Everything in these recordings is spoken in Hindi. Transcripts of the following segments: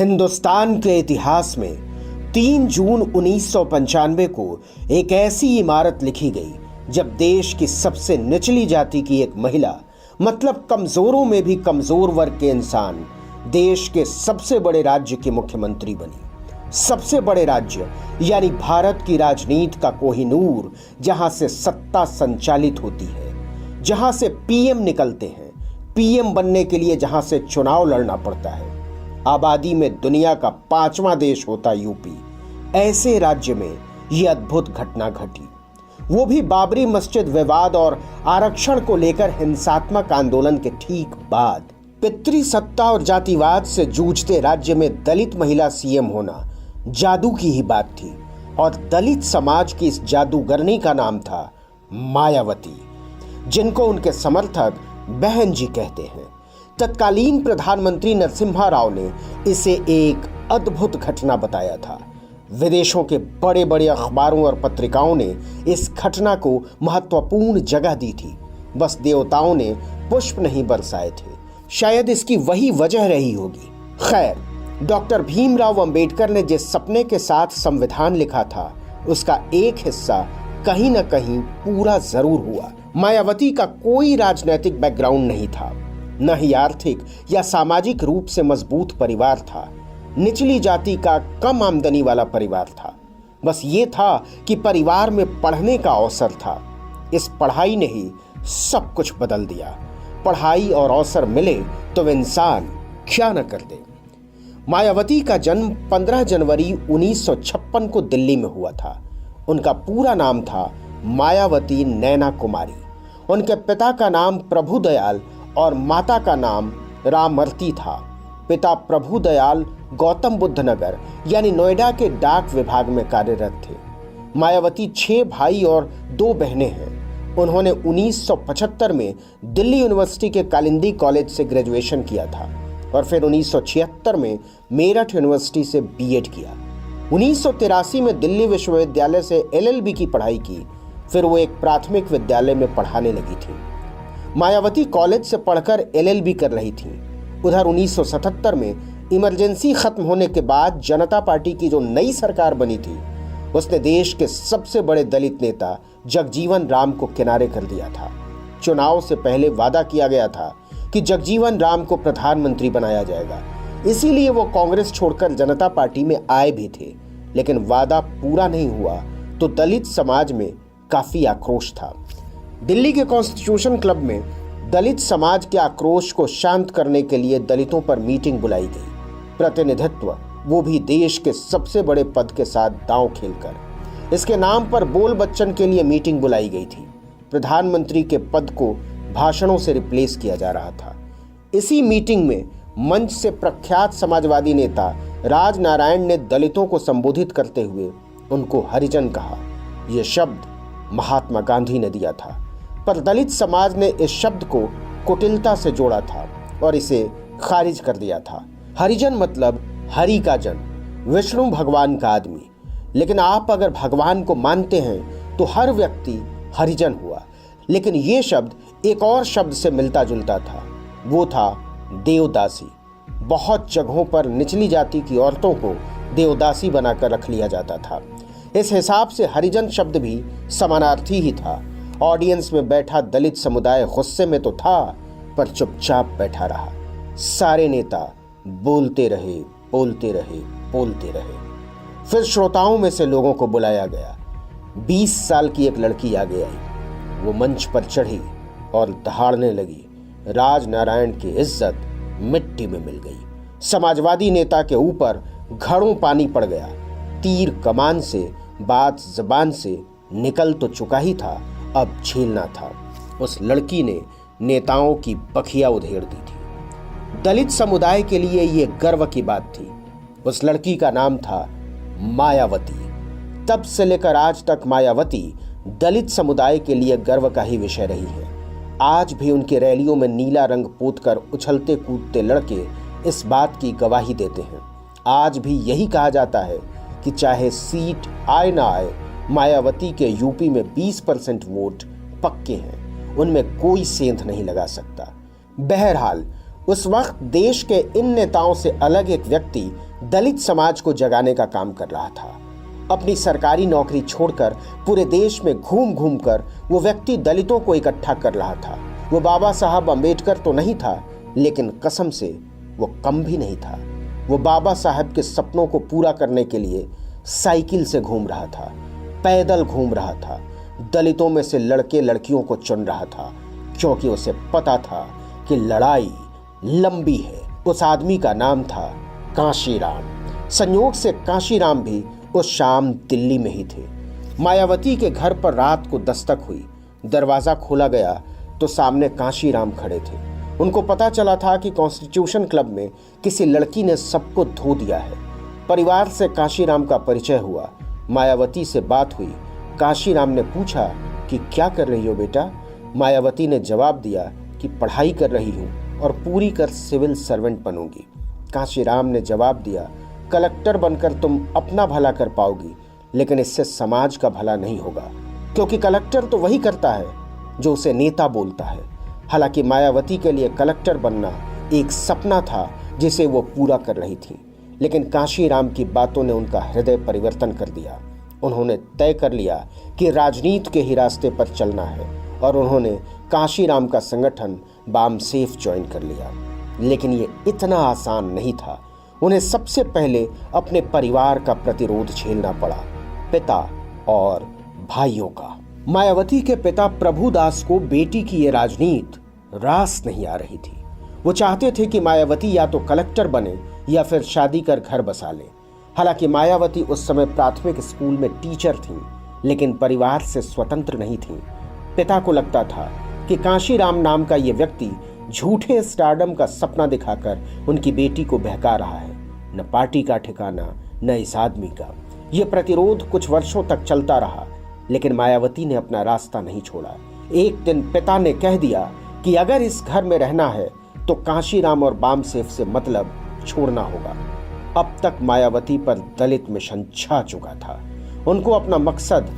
हिंदुस्तान के इतिहास में 3 जून 1995 को एक ऐसी इमारत लिखी गई जब देश की सबसे निचली जाति की एक महिला, मतलब कमजोरों में भी कमजोर वर्ग के इंसान, देश के सबसे बड़े राज्य की मुख्यमंत्री बनी। सबसे बड़े राज्य यानी भारत की राजनीति का कोहिनूर, जहां से सत्ता संचालित होती है, जहां से पीएम निकलते हैं, पीएम बनने के लिए जहां से चुनाव लड़ना पड़ता है, आबादी में दुनिया का 5वां देश होता यूपी। ऐसे राज्य में यह अद्भुत घटना घटी, वो भी बाबरी मस्जिद विवाद और आरक्षण को लेकर हिंसात्मक आंदोलन के ठीक बाद। पितृसत्ता और जातिवाद से जूझते राज्य में दलित महिला सीएम होना जादू की ही बात थी, और दलित समाज की इस जादूगरनी का नाम था मायावती, जिनको उनके समर्थक बहन जी कहते हैं। तत्कालीन प्रधानमंत्री नरसिम्हा राव ने इसे एक अद्भुत घटना बताया था। विदेशों के बड़े बड़े अखबारों और पत्रिकाओं ने इस घटना को महत्वपूर्ण जगह दी थी, बस देवताओं ने पुष्प नहीं बरसाए थे। शायद इसकी वही वजह रही होगी। खैर, डॉक्टर भीमराव अंबेडकर ने जिस सपने के साथ संविधान लिखा था, उसका एक हिस्सा कहीं न कहीं पूरा जरूर हुआ। मायावती का कोई राजनीतिक बैकग्राउंड नहीं था, न ही आर्थिक या सामाजिक रूप से मजबूत परिवार था। निचली जाति का कम आमदनी वाला परिवार था। बस ये था कि परिवार में पढ़ने का अवसर था। इस पढ़ाई ने ही सब कुछ बदल दिया। पढ़ाई और अवसर मिले तो इंसान क्या न कर दे। मायावती का जन्म 15 जनवरी 1956 को दिल्ली में हुआ था। उनका पूरा नाम था मायावती नैना कुमारी। उनके पिता का नाम प्रभुदयाल और माता का नाम रामरती था। पिता प्रभुदयाल गौतम बुद्ध नगर यानी नोएडा के डाक विभाग में कार्यरत थे। मायावती 6 भाई और 2 बहनें हैं। उन्होंने 1975 में दिल्ली यूनिवर्सिटी के कालिंदी कॉलेज से ग्रेजुएशन किया था और फिर 1976 में मेरठ यूनिवर्सिटी से बीएड किया। 1983 में दिल्ली विश्वविद्यालय से एलएलबी की पढ़ाई की। फिर वो एक प्राथमिक विद्यालय में पढ़ाने लगी थी। मायावती कॉलेज से पढ़कर एलएलबी कर रही थी। उधर 1977 में इमरजेंसी खत्म होने के बाद जनता पार्टी की जो नई सरकार बनी थी, उसने देश के सबसे बड़े दलित नेता जगजीवन राम को किनारे कर दिया था। चुनाव से पहले वादा किया गया था कि जगजीवन राम को प्रधानमंत्री बनाया जाएगा, इसीलिए वो कांग्रेस छोड़कर जनता पार्टी में आए भी थे। लेकिन वादा पूरा नहीं हुआ तो दलित समाज में काफी आक्रोश था। दिल्ली के कॉन्स्टिट्यूशन क्लब में दलित समाज के आक्रोश को शांत करने के लिए दलितों पर मीटिंग बुलाई गई। प्रतिनिधित्व, वो भी देश के सबसे बड़े पद के साथ दांव खेलकर। इसके नाम पर बोल बच्चन के लिए मीटिंग बुलाई गई थी। प्रधानमंत्री के पद को भाषणों से रिप्लेस किया जा रहा था। इसी मीटिंग में मंच से प्रख्यात समाजवादी नेता राजनारायण ने दलितों को संबोधित करते हुए उनको हरिजन कहा। यह शब्द महात्मा गांधी ने दिया था, पर दलित समाज ने इस शब्द को कुटिलता से जोड़ा था और इसे खारिज कर दिया था। हरिजन मतलब हरि का जन, विष्णु भगवान का आदमी। लेकिन आप अगर भगवान को मानते हैं तो हर व्यक्ति हरिजन हुआ। लेकिन ये शब्द एक और शब्द से मिलता जुलता था, वो था देवदासी। बहुत जगहों पर निचली जाति की औरतों को देवदासी बनाकर रख लिया जाता था। इस हिसाब से हरिजन शब्द भी समानार्थी ही था। ऑडियंस में बैठा दलित समुदाय गुस्से में तो था, पर चुपचाप बैठा रहा। सारे नेता बोलते रहे, बोलते रहे, बोलते रहे। फिर श्रोताओं में से लोगों को बुलाया गया। 20 साल की एक लड़की आगे आई। वो मंच पर चढ़ी और दहाड़ने लगी। राजनारायण की इज्जत मिट्टी में मिल गई। समाजवादी नेता के ऊपर घड़ों पानी पड़ गया। तीर कमान से, बात जबान से निकल तो चुका ही था, अब झेलना था। उस लड़की ने नेताओं की बखिया उधेड़ दी थी। दलित समुदाय के लिए यह गर्व की बात थी। उस लड़की का नाम था मायावती। तब से लेकर आज तक मायावती दलित समुदाय के लिए गर्व का ही विषय रही है। आज भी उनके रैलियों में नीला रंग पोतकर उछलते कूदते लड़के इस बात की गवाही देते हैं। आज भी यही कहा जाता है कि चाहे सीट आए ना आए, मायावती के यूपी में 20% वोट पक्के हैं, उनमें कोई सेंध नहीं लगा सकता। बहरहाल उस वक्त देश के इन नेताओं से अलग एक व्यक्ति दलित समाज को जगाने का काम कर रहा था। अपनी सरकारी नौकरी छोड़कर पूरे देश में घूम घूम कर वो व्यक्ति दलितों को इकट्ठा कर रहा था। वो बाबा साहब अंबेडकर तो नहीं था, लेकिन कसम से वो कम भी नहीं था। वो बाबा साहब के सपनों को पूरा करने के लिए साइकिल से घूम रहा था, पैदल घूम रहा था, दलितों में से लड़के लड़कियों को चुन रहा था, क्योंकि उसे पता था कि लड़ाई लंबी है। उस आदमी का नाम था कांशीराम। संयोग से कांशीराम भी उस शाम दिल्ली में ही थे। मायावती के घर पर रात को दस्तक हुई। दरवाजा खोला गया तो सामने कांशीराम खड़े थे। उनको पता चला था कि कॉन्स्टिट्यूशन क्लब में किसी लड़की ने सबको धो दिया है। परिवार से कांशीराम का परिचय हुआ। मायावती से बात हुई। कांशीराम ने पूछा कि क्या कर रही हो बेटा? मायावती ने जवाब दिया कि पढ़ाई कर रही हूँ और पूरी कर सिविल सर्वेंट बनूंगी। कांशीराम ने जवाब दिया, कलेक्टर बनकर तुम अपना भला कर पाओगी, लेकिन इससे समाज का भला नहीं होगा, क्योंकि कलेक्टर तो वही करता है जो उसे नेता बोलता है। हालांकि मायावती के लिए कलेक्टर बनना एक सपना था जिसे वो पूरा कर रही थी, लेकिन कांशीराम की बातों ने उनका हृदय परिवर्तन कर दिया। उन्होंने तय कर लिया कि राजनीति के ही रास्ते पर चलना है और उन्होंने कांशीराम का संगठन बामसेफ ज्वाइन कर लिया। लेकिन ये इतना आसान नहीं था। उन्हें सबसे पहले अपने परिवार का प्रतिरोध झेलना पड़ा, पिता और भाइयों का। मायावती के पिता प्रभुदास को बेटी की ये राजनीति रास नहीं आ रही थी। वो चाहते थे कि मायावती या तो कलेक्टर बने या फिर शादी कर घर बसा ले। हालांकि मायावती उस समय प्राथमिक स्कूल में टीचर थीं, लेकिन परिवार से स्वतंत्र नहीं थीं। पिता को लगता था कि कांशीराम नाम का ये व्यक्ति झूठे स्टारडम का सपना दिखाकर उनकी बेटी को बहका रहा है। न पार्टी का ठिकाना, न इस आदमी का। यह प्रतिरोध कुछ वर्षों तक चलता रहा, लेकिन मायावती ने अपना रास्ता नहीं छोड़ा। एक दिन पिता ने कह दिया कि अगर इस घर में रहना है तो कांशीराम और बामसेफ से मतलब छोड़ना होगा। अब तक मायावती पर दलित मिशन छा चुका था। उनको अपना मकसद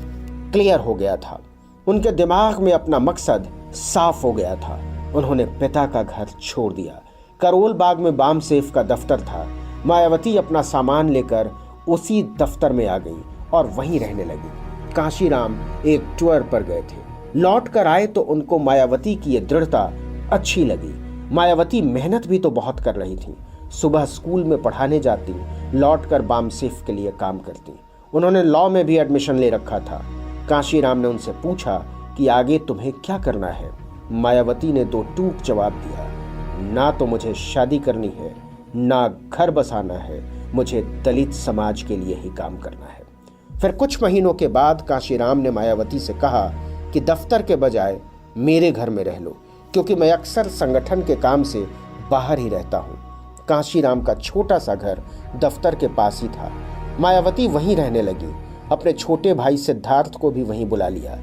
क्लियर हो गया था। उनके दिमाग में अपना मकसद साफ हो गया था। उन्होंने पिता का घर छोड़ दिया। करोल बाग में बामसेफ का दफ्तर था। मायावती अपना सामान लेकर उसी दफ्तर में आ गई और वहीं रहने लगी। कांशीराम एक टूर पर गए थे। लौट कर आए तो उनको मायावती की ये दृढ़ता अच्छी लगी। मायावती मेहनत भी तो बहुत कर रही थी। सुबह स्कूल में पढ़ाने जाती, लौट कर बामसेफ के लिए काम करती। उन्होंने लॉ में भी एडमिशन ले रखा था। कांशीराम ने उनसे पूछा कि आगे तुम्हें क्या करना है। मायावती ने दो टूक जवाब दिया, ना तो मुझे शादी करनी है, ना घर बसाना है, मुझे दलित समाज के लिए ही काम करना है। फिर कुछ महीनों के बाद कांशीराम ने मायावती से कहा कि दफ्तर के बजाय मेरे घर में रह लो, क्योंकि मैं अक्सर संगठन के काम से बाहर ही रहता हूँ। कांशीराम का छोटा सा घर दफ्तर के पास ही था। मायावती वहीं रहने लगी। अपने छोटे भाई सिद्धार्थ को भी वहीं बुला लिया,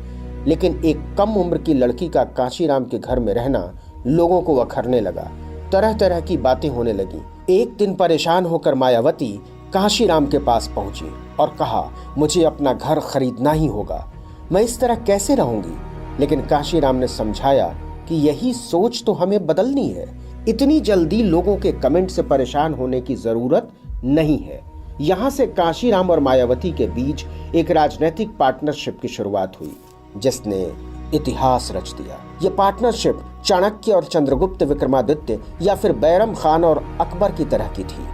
लेकिन एक कम उम्र की लड़की का कांशीराम के घर में रहना लोगों को अखरने लगा। तरह तरह की बातें होने लगी। एक दिन परेशान होकर मायावती कांशीराम के पास पहुंची और कहा, मुझे अपना घर खरीदना ही होगा, मैं इस तरह कैसे रहूंगी। लेकिन कांशीराम ने समझाया कि यही सोच तो हमें बदलनी है। इतनी जल्दी लोगों के कमेंट से परेशान होने की जरूरत नहीं है। यहां से कांशीराम और मायावती के बीच एक राजनीतिक पार्टनरशिप की शुरुआत हुई, जिसने इतिहास रच दिया। यह पार्टनरशिप चाणक्य और चंद्रगुप्त विक्रमादित्य या फिर बैरम खान और अकबर की तरह की थी।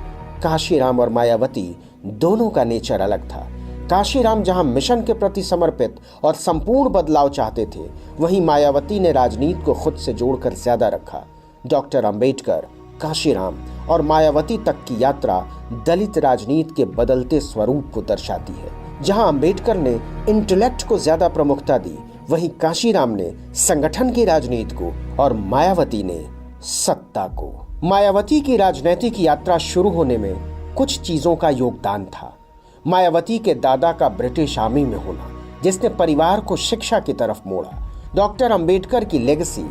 कांशीराम और मायावती दोनों का नेचर अलग था। कांशीराम जहां मिशन के प्रति समर्पित और संपूर्ण बदलाव चाहते थे, वहीं मायावती ने राजनीति को खुद से जोड़कर ज्यादा रखा। डॉक्टर अंबेडकर, कांशीराम और मायावती तक की यात्रा दलित राजनीति के बदलते स्वरूप को दर्शाती है। जहां अंबेडकर ने इंटेलेक्ट को ज्यादा प्रमुखता दी, वहीं कांशीराम ने संगठन की राजनीति को और मायावती ने सत्ता को। मायावती की राजनीतिक यात्रा शुरू होने में कुछ चीजों का योगदान था। मायावती के दादा का ब्रिटिश आर्मी में होना, जिसने परिवार को शिक्षा की तरफ मोड़ा। डॉक्टर अंबेडकर की लेगेसी,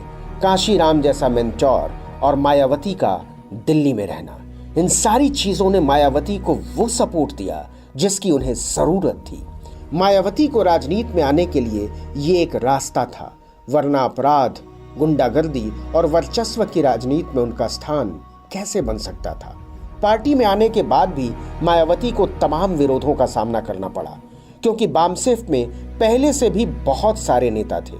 कांशीराम जैसा मेंटोर और मायावती का दिल्ली में रहना, इन सारी चीजों ने मायावती को वो सपोर्ट दिया जिसकी उन्हें जरूरत थी। मायावती को राजनीति में आने के लिए ये एक रास्ता था, वरना अपराध गुंडागर्दी और वर्चस्व की राजनीति में उनका स्थान कैसे बन सकता था। पार्टी में आने के बाद भी मायावती को तमाम विरोधों का सामना करना पड़ा, क्योंकि बामसेफ में पहले से भी बहुत सारे नेता थे।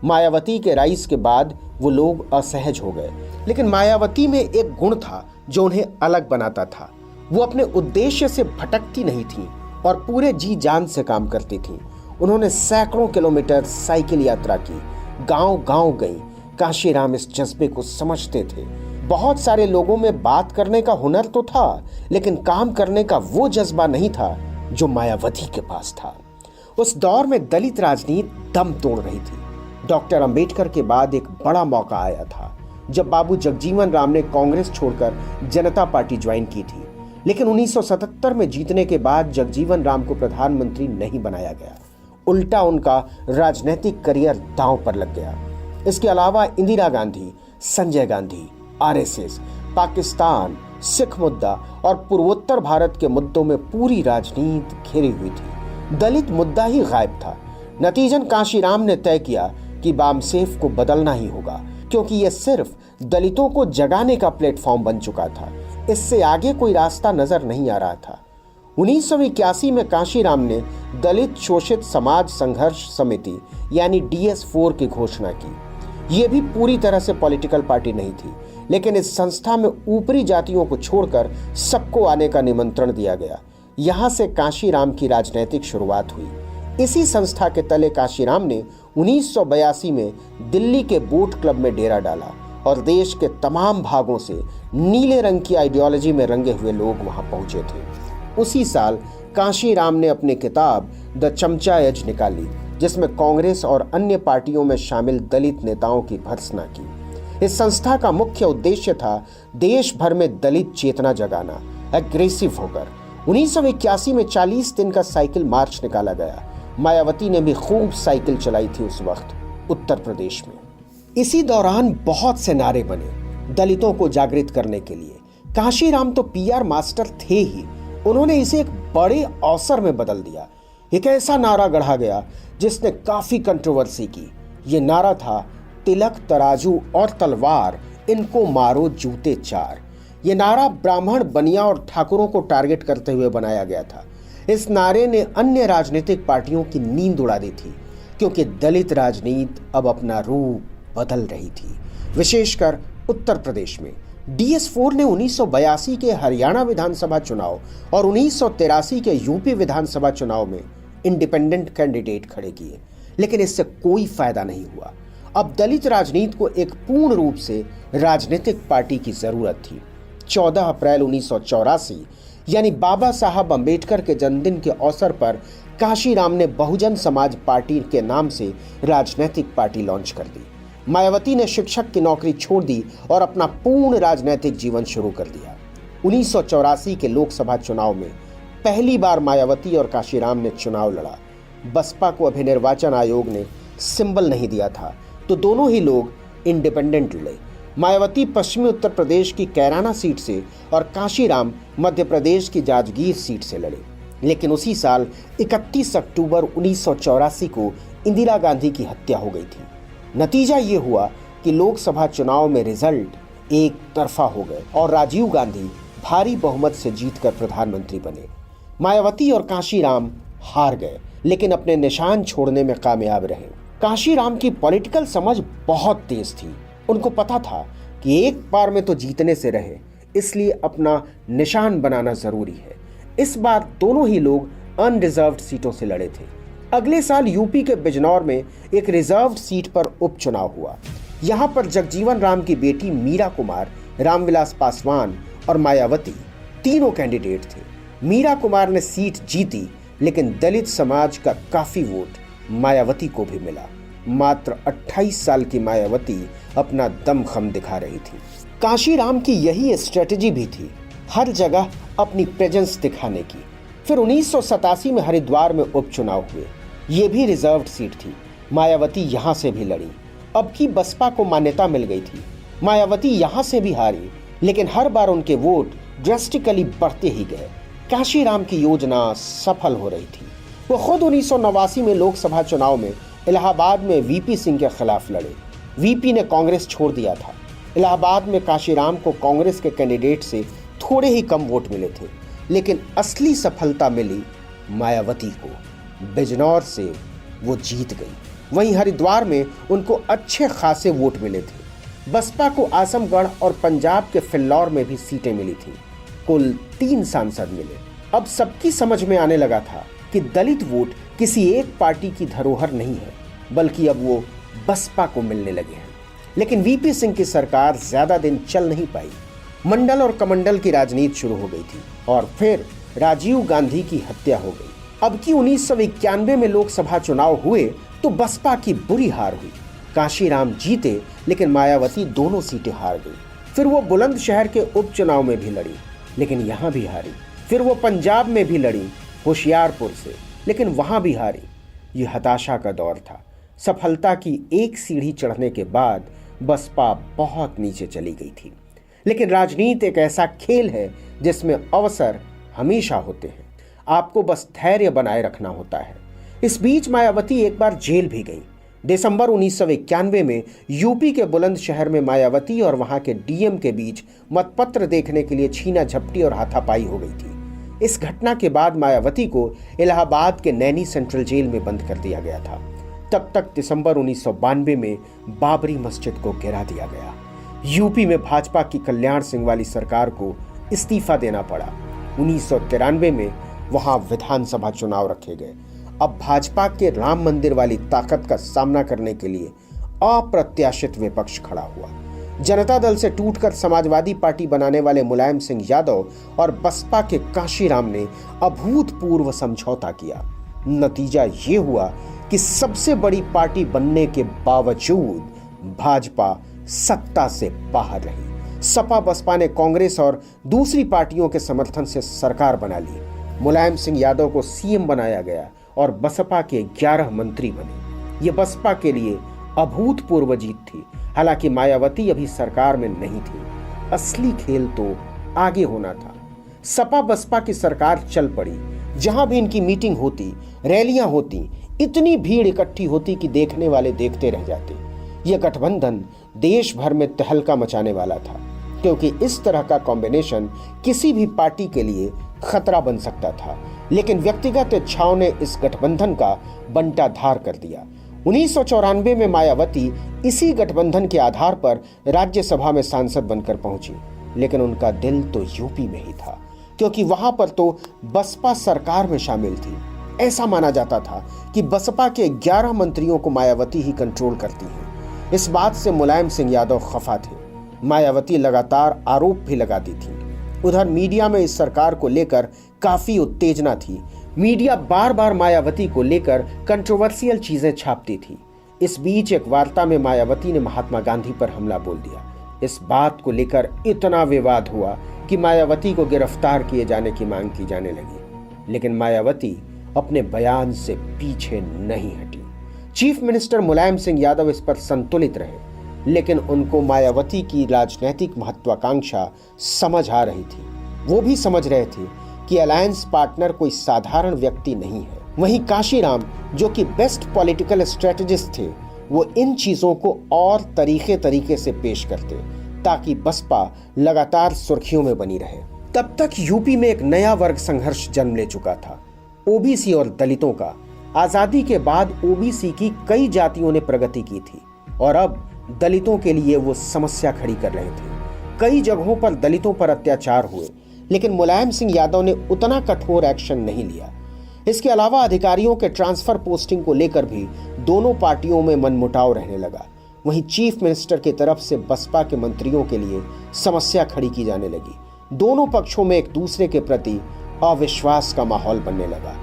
मायावती के राइज के बाद वो लोग असहज हो गए, लेकिन मायावती में एक गुण था जो उन्हें अलग बनाता था। वो अपने उद्देश्य से भटकती नहीं थी और पूरे जी जान से काम करती थी। उन्होंने सैकड़ों किलोमीटर साइकिल यात्रा की, गांव-गांव गई। कांशीराम इस जज्बे को समझते थे। बहुत सारे लोगों में बात करने का हुनर तो था, लेकिन काम करने का वो जज्बा नहीं था जो मायावती के पास था। उस दौर में दलित राजनीति दम तोड़ रही थी। डॉक्टर अंबेडकर के बाद एक बड़ा मौका आया था जब बाबू जगजीवन राम ने कांग्रेस छोड़कर जनता पार्टी ज्वाइन की थी। लेकिन 1977 में जीतने के बाद जगजीवन राम को प्रधानमंत्री नहीं बनाया गया। उल्टा उनका राजनीतिक करियर दांव पर लग गया। इसके अलावा इंदिरा गांधी, संजय गांधी, आरएसएस, पाकिस्तान, सिख मुद्दा और पूर्वोत्तर भारत के मुद्दों में पूरी राजनीति घिरी हुई थी। दलित मुद्दा ही गायब था। नतीजन कांशीराम ने तय किया कि बामसेफ को बदलना ही होगा, क्योंकि यह सिर्फ दलितों को जगाने का प्लेटफॉर्म बन चुका था। इससे आगे कोई रास्ता नजर नहीं आ रहा था। 1981 में कांशीराम ने दलित शोषित समाज संघर्ष समिति यानी DS4 की घोषणा की। यह भी पूरी तरह से पॉलिटिकल पार्टी नहीं थी, लेकिन इस संस्था में ऊपरी जातियों को छोड़कर सबको आने का निमंत्रण दिया गया। यहां से कांशीराम की राजनीतिक शुरुआत हुई। इसी संस्था के तले कांशीराम ने 1982 में दिल्ली के बोट क्लब में डेरा डाला और देश के तमाम भागों से नीले रंग की आइडियोलॉजी में रंगे हुए लोग वहां पहुंचे थे। उसी साल कांशीराम ने अपनी किताब द चमचा एज निकाली, जिसमें कांग्रेस और अन्य पार्टियों में शामिल दलित नेताओं की भर्त्सना की। इस संस्था का मुख्य उद्देश्य था देश भर में दलित चेतना जगाना, एग्रेसिव होकर। 1981 में 40 दिन का साइकिल मार्च निकाला गया। मायावती ने भी खूब साइकिल चलाई थी उस वक्त उत्तर प्रदेश में। इसी दौरान बहुत से नारे बने दलितों को जागृत करने के लिए। कांशीराम तो PR मास्टर थे ही, उन्होंने इसे एक बड़े अवसर में बदल दिया। एक ऐसा नारा गढ़ा गया जिसने काफी कंट्रोवर्सी की। ये नारा था, तिलक तराजू और तलवार, इनको मारो जूते चार। ये नारा ब्राह्मण, बनिया और ठाकुरों को टारगेट करते हुए बनाया गया था। इस नारे ने अन्य राजनीतिक पार्टियों की नींद उड़ा दी थी, क्योंकि दलित राजनीति अब अपना रूप बदल रही थी, विशेषकर उत्तर प्रदेश में। DS4 ने 1982 के हरियाणा विधानसभा चुनाव और 1983 के यूपी विधानसभा चुनाव में इंडिपेंडेंट कैंडिडेट खड़े किए, लेकिन इससे कोई फायदा नहीं हुआ। अब दलित राजनीति को एक पूर्ण रूप से राजनीतिक पार्टी की जरूरत थी। 14 अप्रैल 1984 यानी बाबा साहब अंबेडकर के जन्मदिन के अवसर पर कांशीराम ने बहुजन समाज पार्टी के नाम से राजनीतिक पार्टी लॉन्च कर दी। मायावती ने शिक्षक की नौकरी छोड़ दी और अपना पूर्ण राजनीतिक जीवन शुरू कर दिया। 1984 के लोकसभा चुनाव में पहली बार मायावती और कांशीराम ने चुनाव लड़ा। बसपा को अभी निर्वाचन आयोग ने सिंबल नहीं दिया था, तो दोनों ही लोग इंडिपेंडेंट लड़े। मायावती पश्चिमी उत्तर प्रदेश की कैराना सीट से और कांशीराम मध्य प्रदेश की जांजगीर सीट से लड़े। लेकिन उसी साल 31 अक्टूबर 1984 को इंदिरा गांधी की हत्या हो गई थी। नतीजा ये हुआ कि लोकसभा चुनाव में रिजल्ट एक तरफा हो गए और राजीव गांधी भारी बहुमत से जीतकर प्रधानमंत्री बने। मायावती और कांशीराम हार गए, लेकिन अपने निशान छोड़ने में कामयाब रहे। कांशीराम की पॉलिटिकल समझ बहुत तेज थी। उनको पता था कि एक बार में तो जीतने से रहे, इसलिए अपना निशान बनाना जरूरी है। इस बार दोनों ही लोग अनरिजर्व्ड सीटों से लड़े थे। अगले साल यूपी के बिजनौर में एक रिजर्व्ड सीट पर उपचुनाव हुआ। यहां पर जगजीवन राम की बेटी मीरा कुमार, रामविलास पासवान और मायावती तीनों कैंडिडेट थे। मीरा कुमार ने सीट जीती, लेकिन दलित समाज का काफी वोट मायावती को भी मिला। मात्र 28 साल की मायावती अपना दमखम दिखा रही थी। कांशीराम की यही स्ट्रेटजी भी थी, हर जगह अपनी प्रेजेंस दिखाने की। फिर 1987 में हरिद्वार में उपचुनाव हुए। ये भी रिजर्व्ड सीट थी। मायावती यहां से भी लड़ी। अब की बसपा को मान्यता मिल गई थी। मायावती यहां से भी हारी, लेकिन हर बार उनके वोट ड्रेस्टिकली बढ़ते ही गए। कांशीराम की योजना सफल हो रही थी। वो खुद 1989 में लोकसभा चुनाव में इलाहाबाद में VP सिंह के खिलाफ लड़े। वीपी ने कांग्रेस छोड़ दिया था। इलाहाबाद में काशीराम को कांग्रेस के कैंडिडेट से थोड़े ही कम वोट मिले थे, लेकिन असली सफलता मिली मायावती को। बिजनौर से वो जीत गई। वहीं हरिद्वार में उनको अच्छे खासे वोट मिले थे। बसपा को आजमगढ़ और पंजाब के फिल्लौर में भी सीटें मिली थी। कुल 3 सांसद मिले। अब सबकी समझ में आने लगा था कि दलित वोट किसी एक पार्टी की धरोहर नहीं है, बल्कि अब वो बसपा को मिलने लगे हैं। लेकिन वीपी सिंह की सरकार ज्यादा दिन चल नहीं पाई। मंडल और कमंडल की राजनीति शुरू हो गई थी और फिर राजीव गांधी की हत्या हो गई। अब की 1991 में लोकसभा चुनाव हुए तो बसपा की बुरी हार हुई। काशीराम जीते, लेकिन मायावती दोनों सीटें हार गई। फिर वो बुलंदशहर के उपचुनाव में भी लड़ी, लेकिन यहां भी हारी। फिर वो पंजाब में भी लड़ी, होशियारपुर से, लेकिन वहां भी हारी। ये हताशा का दौर था। सफलता की एक सीढ़ी चढ़ने के बाद बसपा बहुत नीचे चली गई थी। लेकिन राजनीति एक ऐसा खेल है जिसमें अवसर हमेशा होते हैं। आपको बस धैर्य बनाए रखना होता है। इस बीच मायावती एक बार जेल भी गई। दिसंबर 1991 में यूपी के बुलंदशहर में मायावती और वहां के डीएम के बीच मतपत्र देखने के लिए छीना झपटी और हाथापाई हो गई थी। इस घटना के बाद मायावती को इलाहाबाद के नैनी सेंट्रल जेल में बंद कर दिया गया था। तब तक दिसंबर 1992 में बाबरी मस्जिद को गिरा दिया गया। यूपी में भाजपा की कल्याण सिंह वाली सरकार को इस्तीफा देना पड़ा। 1993 में वहां विधानसभा चुनाव रखे गए। अब भाजपा के राम मंदिर वाली ताकत का सामना करने के लिए अप्रत्याशित विपक्ष खड़ा हुआ। जनता दल से टूटकर समाजवादी पार्टी बनाने वाले मुलायम सिंह यादव और बसपा के काशीराम ने अभूतपूर्व समझौता किया। नतीजा ये हुआ कि सबसे बड़ी पार्टी बनने के बावजूद भाजपा सत्ता से बाहर रही। सपा बसपा ने कांग्रेस और दूसरी पार्टियों के समर्थन से सरकार बना ली। मुलायम सिंह यादव को सीएम बनाया गया और बसपा के 11 मंत्री बने। ये बसपा के लिए अभूतपूर्व जीत थी। हालांकि मायावती अभी सरकार में नहीं थी। असली खेल तो आगे होना था। सपा बसपा की सरकार चल पड़ी। जहां भी इनकी मीटिंग होती, रैलियां होती, इतनी भीड़ इकट्ठी होती कि देखने वाले देखते रह जाते। यह गठबंधन देश भर में तहलका मचाने वाला था, क्योंकि इस तरह का कॉम्बिनेशन किसी भी पार्टी के लिए खतरा बन सकता था। लेकिन व्यक्तिगत इच्छाओं ने इस गठबंधन का बंटाधार कर दिया। 1994 में मायावती इसी गठबंधन के आधार पर राज्यसभा में सांसद बनकर पहुंची, लेकिन उनका दिल तो यूपी में ही था, क्योंकि वहां पर तो बसपा सरकार में शामिल थी। ऐसा माना जाता था कि बसपा के 11 मंत्रियों को मायावती ही कंट्रोल करती है। इस बात से मुलायम सिंह यादव खफा थे। मायावती लगातार आरोप भी लगाती थी। उधर मीडिया में इस सरकार को लेकर काफी उत्तेजना थी। मीडिया बार बार मायावती को लेकर कंट्रोवर्शियल चीजें छापती थी। इस बीच एक वार्ता में मायावती ने महात्मा गांधी पर हमला बोल दिया। इस बात को लेकर इतना विवाद हुआ कि मायावती को गिरफ्तार किए जाने की मांग की जाने लगी। लेकिन मायावती अपने बयान से पीछे नहीं हटी। चीफ मिनिस्टर मुलायम सिंह यादव इस पर संतुलित रहे, लेकिन उनको मायावती की राजनीतिक महत्वाकांक्षा समझ आ रही थी। वो भी समझ रहे थे कि अलायंस पार्टनर कोई साधारण व्यक्ति नहीं है। वहीं काशीराम, जो कि बेस्ट पॉलिटिकल स्ट्रेटेजिस्ट थे, वो इन चीजों को और तरीके से पेश करते ताकि बसपा लगातार सुर्खियों में बनी रहे। तब तक यूपी में एक नया वर्ग संघर्ष जन्म ले चुका था, ओबीसी और दलितों का। आजादी के बाद ओबीसी की कई जातियों ने प्रगति की थी और अब दलितों के लिए वो समस्या खड़ी कर रहे थे। कई जगहों पर दलितों पर अत्याचार हुए, लेकिन मुलायम सिंह यादव ने उतना कठोर एक्शन नहीं लिया। इसके अलावा अधिकारियों के ट्रांसफर पोस्टिंग को लेकर भी दोनों पार्टियों में मनमुटाव रहने लगा। वहीं चीफ मिनिस्टर की तरफ से बसपा के मंत्रियों के लिए समस्या खड़ी की जाने लगी। दोनों पक्षों में एक दूसरे के प्रति अविश्वास का माहौल बनने लगा।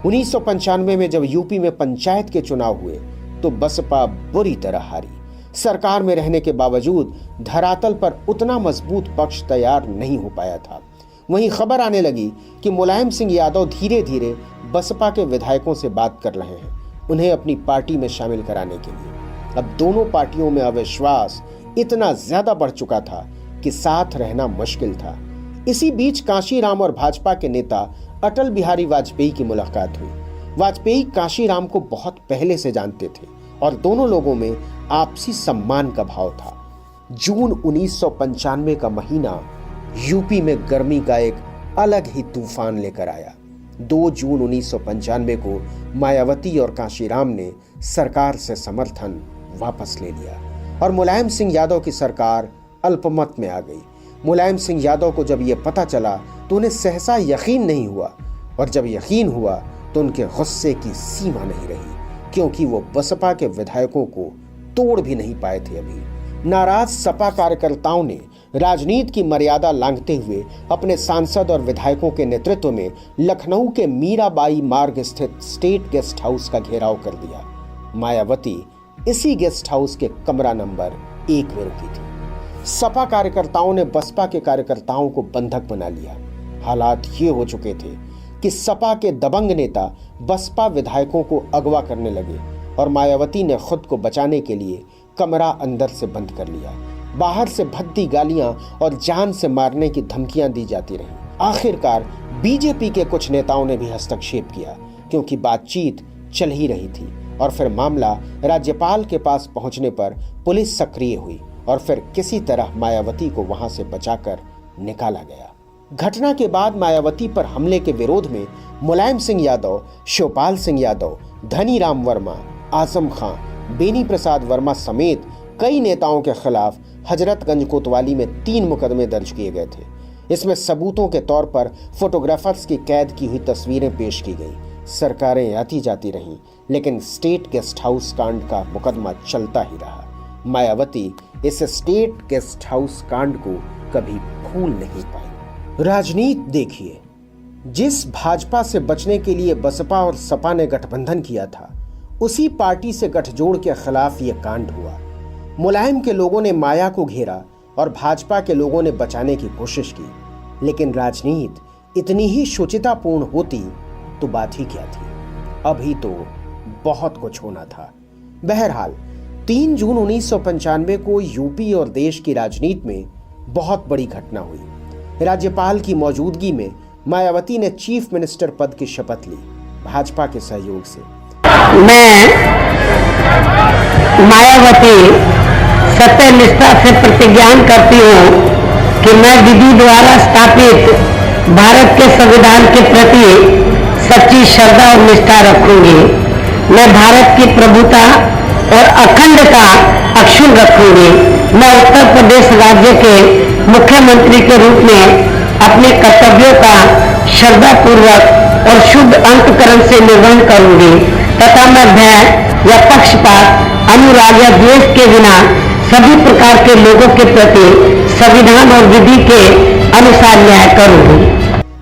1995 में जब यूपी में पंचायत के चुनाव हुए तो बसपा बुरी तरह हारी। सरकार में रहने के बावजूद धरातल पर उतना मजबूत पक्ष तैयार नहीं हो पाया था। वहीं खबर आने लगी कि मुलायम सिंह यादव धीरे धीरे बसपा के विधायकों से बात कर रहे हैं, उन्हें अपनी पार्टी में शामिल कराने के लिए। अब दोनों पार्टियों में अविश्वास इतना ज्यादा बढ़ चुका था कि साथ रहना मुश्किल था। इसी बीच काशीराम और भाजपा के नेता अटल बिहारी वाजपेयी की मुलाकात हुई। वाजपेयी काशीराम को बहुत पहले से जानते थे और दोनों लोगों में आपसी सम्मान का भाव था। जून 1995 का महीना यूपी में गर्मी का एक अलग ही तूफान लेकर आया। 2 जून 1995 को मायावती और कांशीराम ने सरकार से समर्थन वापस ले लिया और मुलायम सिंह यादव की सरकार अल्पमत में आ गई। मुलायम सिंह यादव को जब यह पता चला तो उन्हें सहसा यकीन नहीं हुआ, और जब यकीन हुआ तो उनके गुस्से की सीमा नहीं रही, क्योंकि वो बसपा के विधायकों को तोड़ भी नहीं पाए थे। अभी नाराज सपा कार्यकर्ताओं ने राजनीति की मर्यादा लांघते हुए अपने सांसद और विधायकों के नेतृत्व में लखनऊ के मीराबाई मार्ग स्थित स्टेट गेस्ट हाउस का घेराव कर दिया। मायावती इसी गेस्ट हाउस के कमरा नंबर 1 में रुकी थी। सपा कार्यकर्ताओं ने बसपा के कार्यकर्ताओं को बंधक बना लिया। हालात ये हो चुके थे कि सपा के दबंग नेता बसपा विधायकों को अगवा करने लगे और मायावती ने खुद को बचाने के लिए कमरा अंदर से बंद कर लिया। बाहर से भद्दी गालियां और जान से मारने की धमकियां दी जाती रहीं। आखिरकार बीजेपी के कुछ नेताओं ने भी हस्तक्षेप किया, क्योंकि बातचीत चल ही रही थी, और फिर मामला राज्यपाल के पास पहुंचने पर पुलिस सक्रिय हुई और फिर किसी तरह मायावती को वहां से बचाकर निकाला गया। घटना के बाद मायावती पर हमले के विरोध में मुलायम सिंह यादव, शिवपाल सिंह यादव, धनीराम वर्मा, आजम खां, बेनी प्रसाद वर्मा समेत कई नेताओं के खिलाफ हजरतगंज कोतवाली में 3 मुकदमे दर्ज किए गए थे। इसमें सबूतों के तौर पर फोटोग्राफर्स की कैद की हुई तस्वीरें पेश की गई। सरकारें आती जाती रहीं, लेकिन स्टेट गेस्ट हाउस कांड का मुकदमा चलता ही रहा। मायावती इस स्टेट गेस्ट हाउस कांड को कभी भूल नहीं पाई। राजनीति देखिए, जिस भाजपा से बचने के लिए बसपा और सपा ने गठबंधन किया था, उसी पार्टी से गठजोड़ के खिलाफ यह कांड हुआ। मुलायम के लोगों ने माया को घेरा और भाजपा के लोगों ने बचाने की कोशिश की, लेकिन राजनीति इतनी ही शुचितापूर्ण होती तो बात ही क्या थी। अभी तो बहुत कुछ होना था। बहरहाल 3 जून 1995 को यूपी और देश की राजनीति में बहुत बड़ी घटना हुई। राज्यपाल की मौजूदगी में मायावती ने चीफ मिनिस्टर पद की शपथ ली, भाजपा के सहयोग से। मैं मायावती सत्य निष्ठा से प्रतिज्ञान करती हूँ कि मैं विधि द्वारा स्थापित भारत के संविधान के प्रति सच्ची श्रद्धा और निष्ठा रखूंगी। मैं भारत की प्रभुता और अखंडता अक्षुण्ण रखूंगी। मैं उत्तर प्रदेश राज्य के मुख्यमंत्री के रूप में अपने कर्तव्यों का श्रद्धापूर्वक और शुद्ध अंतकरण से निर्वहन करूंगी तथा मैं भय या पक्षपात, अनुराग या द्वेष के बिना सभी प्रकार के लोगों के प्रति संविधान और विधि के अनुसार न्याय करूंगी।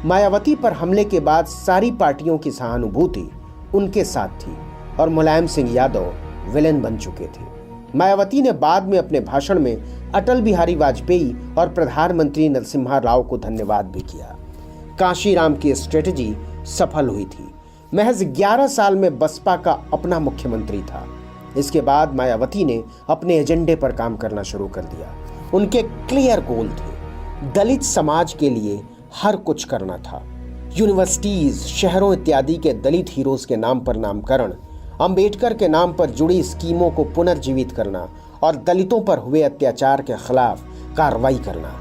मायावती पर हमले के बाद सारी पार्टियों की सहानुभूति उनके साथ थी और मुलायम सिंह यादव विलेन बन चुके थे। मायावती ने बाद में अपने भाषण में अटल बिहारी वाजपेयी और प्रधानमंत्री नरसिम्हा राव को धन्यवाद भी किया। कांशीराम की स्ट्रेटजी सफल हुई थी। महज 11 साल में बसपा का अपना मुख्यमंत्री था। इसके बाद मायावती ने अपने एजेंडे पर काम करना शुरू कर दिया। उनके क्लियर गोल थे। दलित समाज के लिए हर कुछ करना था। यूनिवर्सिटीज, शहरों इत्यादि के दलित हीरोज के नाम पर नामकरण, अंबेडकर के नाम पर जुड़ी स्कीमों को पुनर्जीवित करना और दलितों पर हुए अत्याचार के खिलाफ कार्रवाई करना।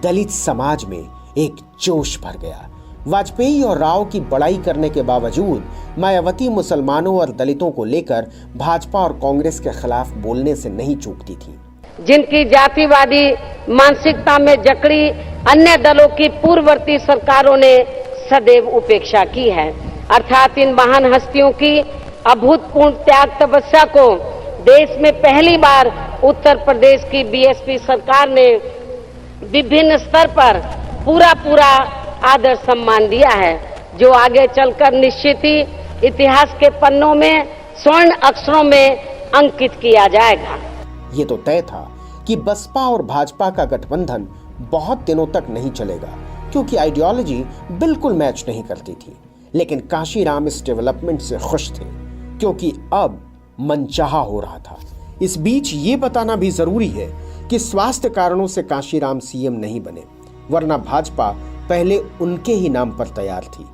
दलित समाज में एक जोश भर गया। वाजपेयी और राव की बड़ाई करने के बावजूद मायावती मुसलमानों और दलितों को लेकर भाजपा और कांग्रेस के खिलाफ बोलने से नहीं चूकती थी। जिनकी जातिवादी मानसिकता में जकड़ी अन्य दलों की पूर्ववर्ती सरकारों ने सदैव उपेक्षा की है, अर्थात इन महान हस्तियों की अभूतपूर्व त्याग तपस्या को देश में पहली बार उत्तर प्रदेश की बीएसपी सरकार ने विभिन्न स्तर पर पूरा आदर सम्मान दिया है, जो आगे चलकर निश्चित ही इतिहास के पन्नों में स्वर्ण अक्षरों में अंकित किया जाएगा। ये तो तय था कि बसपा और भाजपा का गठबंधन बहुत दिनों तक नहीं चलेगा, क्योंकि आइडियोलॉजी बिल्कुल मैच नहीं करती थी। लेकिन कांशीराम इस डेवलपमेंट से खुश थे, क्योंकि अब मनचाहा हो रहा था। इस बीच ये बताना भी जरूरी है कि स्वास्थ्य कारणों से कांशीराम सीएम नहीं बने, वरना भाजपा पहले उनके ही नाम पर तैयार थी।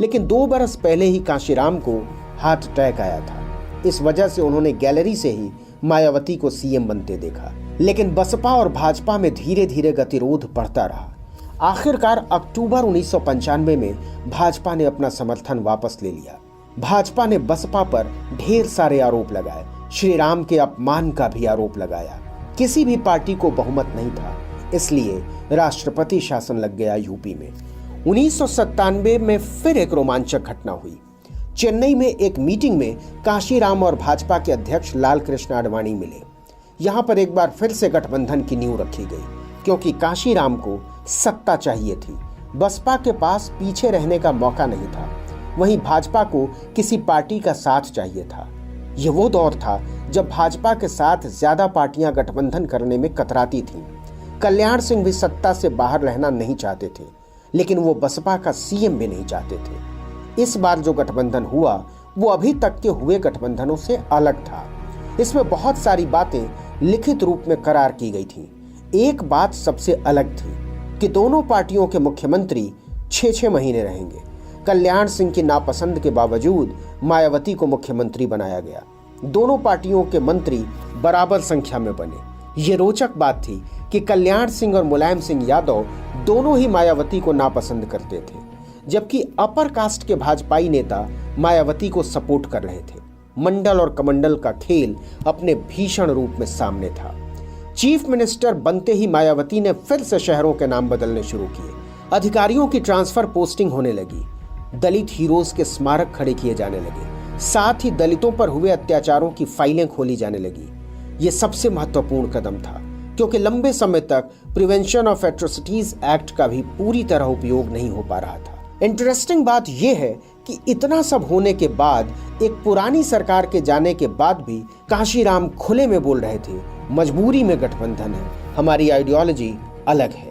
लेकिन 2 बरस पहले ही कांशीराम को हार्ट अटैक आया था। इस वजह से उन्होंने गैलरी से ही मायावती को सीएम बनते देखा। लेकिन बसपा और भाजपा में धीरे धीरे गतिरोध बढ़ता रहा। आखिरकार अक्टूबर 1995 में भाजपा ने अपना समर्थन वापस ले लिया। भाजपा ने बसपा पर ढेर सारे आरोप लगाए, श्री राम के अपमान का भी आरोप लगाया। किसी भी पार्टी को बहुमत नहीं था, इसलिए राष्ट्रपति शासन लग गया यूपी में। 1997 में फिर एक रोमांचक घटना हुई। चेन्नई में एक मीटिंग में काशीराम और भाजपा के अध्यक्ष लाल कृष्ण आडवाणी मिले। यहां पर एक बार फिर से गठबंधन की नींव रखी गई, क्योंकि काशीराम को सत्ता चाहिए थी। बसपा के पास पीछे रहने का मौका नहीं था, वहीं भाजपा को किसी पार्टी का साथ चाहिए था। यह वो दौर था जब भाजपा के साथ ज्यादा पार्टियां गठबंधन करने में कतराती थीं। कल्याण सिंह भी सत्ता से बाहर रहना नहीं चाहते थे, लेकिन वो बसपा का सीएम भी नहीं चाहते थे। इस बार जो गठबंधन हुआ वो अभी तक के हुए गठबंधनों से अलग था। इसमें बहुत सारी बातें लिखित रूप में करार की गई थीं। एक बात सबसे अलग थी कि दोनों पार्टियों के मुख्यमंत्री 6-6 महीने रहेंगे। कल्याण सिंह की नापसंद के बावजूद मायावती को मुख्यमंत्री बनाया गया। दोनों पार्टियों के मंत्री बराबर संख्या में बने। ये रोचक बात थी कि कल्याण सिंह और मुलायम सिंह यादव दोनों ही मायावती को नापसंद करते थे, जबकि अपर कास्ट के भाजपाई नेता मायावती को सपोर्ट कर रहे थे। मंडल और कमंडल का खेल अपने भीषण रूप में सामने था। चीफ मिनिस्टर बनते ही मायावती ने फिर से शहरों के नाम बदलने शुरू किए। अधिकारियों की ट्रांसफर पोस्टिंग होने लगी। दलित हीरोज के स्मारक खड़े किए जाने लगे। साथ ही दलितों पर हुए अत्याचारों की फाइलें खोली जाने लगी। यह सबसे महत्वपूर्ण कदम था, क्योंकि लंबे समय तक प्रिवेंशन ऑफ एट्रोसिटीज एक्ट का भी पूरी तरह उपयोग नहीं हो पा रहा था। इंटरेस्टिंग बात यह है कि इतना सब होने के बाद, एक पुरानी सरकार के जाने के बाद भी काशीराम खुले में बोल रहे थे, मजबूरी में गठबंधन है, हमारी आइडियोलॉजी अलग है।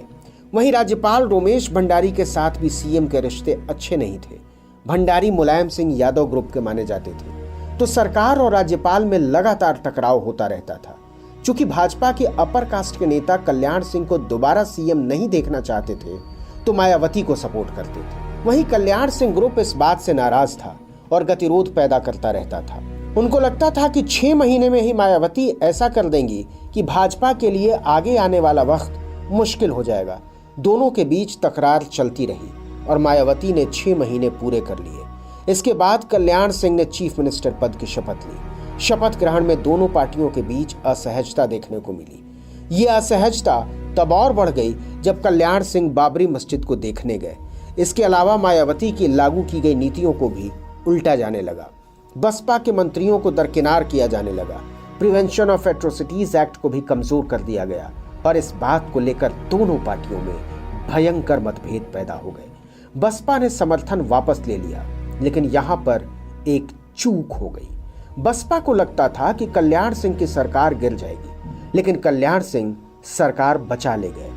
वहीं राज्यपाल रोमेश भंडारी के साथ भी सीएम के रिश्ते अच्छे नहीं थे। भंडारी मुलायम सिंह यादव ग्रुप के माने जाते थे, तो सरकार और राज्यपाल में लगातार टकराव होता रहता था। चूंकि भाजपा के अपर कास्ट के नेता कल्याण सिंह को दोबारा सीएम नहीं देखना चाहते थे, तो मायावती को सपोर्ट करते थे। वहीं कल्याण सिंह ग्रुप इस बात से नाराज था और गतिरोध पैदा करता रहता था। उनको लगता था कि 6 महीने में ही मायावती ऐसा कर देंगी कि भाजपा के लिए आगे आने वाला वक्त मुश्किल हो जाएगा। दोनों के बीच तकरार चलती रही और मायावती ने 6 महीने पूरे कर लिए। इसके बाद कल्याण सिंह ने चीफ मिनिस्टर पद की शपथ ली। शपथ ग्रहण में दोनों पार्टियों के बीच असहजता देखने को मिली। ये असहजता तब और बढ़ गई जब कल्याण सिंह बाबरी मस्जिद को देखने गए। इसके अलावा मायावती की लागू की गई नीतियों को भी उल्टा जाने लगा। बसपा के मंत्रियों को दरकिनार किया जाने लगा। प्रिवेंशन ऑफ एट्रोसिटीज एक्ट को भी कमजोर कर दिया गया और इस बात को लेकर दोनों पार्टियों में भयंकर मतभेद पैदा हो गए। बसपा ने समर्थन वापस ले लिया, लेकिन यहां पर एक चूक हो गई। बसपा को लगता था कि कल्याण सिंह की सरकार गिर जाएगी, लेकिन कल्याण सिंह सरकार बचा ले गए।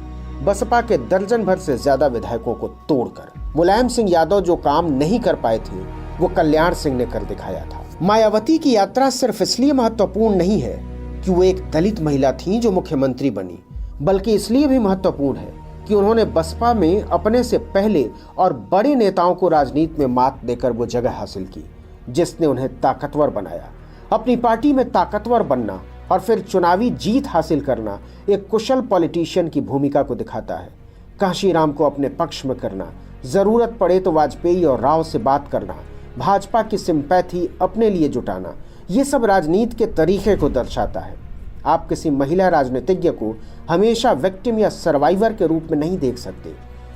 बसपा के दर्जन भर से ज्यादा विधायकों को तोड़कर मुलायम सिंह यादव जो काम नहीं कर पाए थे, वो कल्याण सिंह ने कर दिखाया था। मायावती की यात्रा सिर्फ इसलिए महत्वपूर्ण नहीं है कि वो एक दलित महिला थी जो मुख्यमंत्री बनी, बल्कि इसलिए भी महत्वपूर्ण है कि उन्होंने बसपा में अपने से पहले और बड़े नेताओं को राजनीति में मात देकर वो जगह हासिल की, जिसने उन्हें ताकतवर बनाया। अपनी पार्टी में ताकतवर बनना और फिर चुनावी जीत हासिल करना एक कुशल पॉलिटिशियन की भूमिका को दिखाता है। काशीराम को अपने पक्ष में करना, जरूरत पड़े तो वाजपेयी और राव से बात करना, भाजपा की सिंपैथी अपने लिए जुटाना, ये सब राजनीति के तरीके को दर्शाता है। आप किसी महिला राजनीतिज्ञ को हमेशा विक्टिम या सर्वाइवर के रूप में नहीं देख सकते।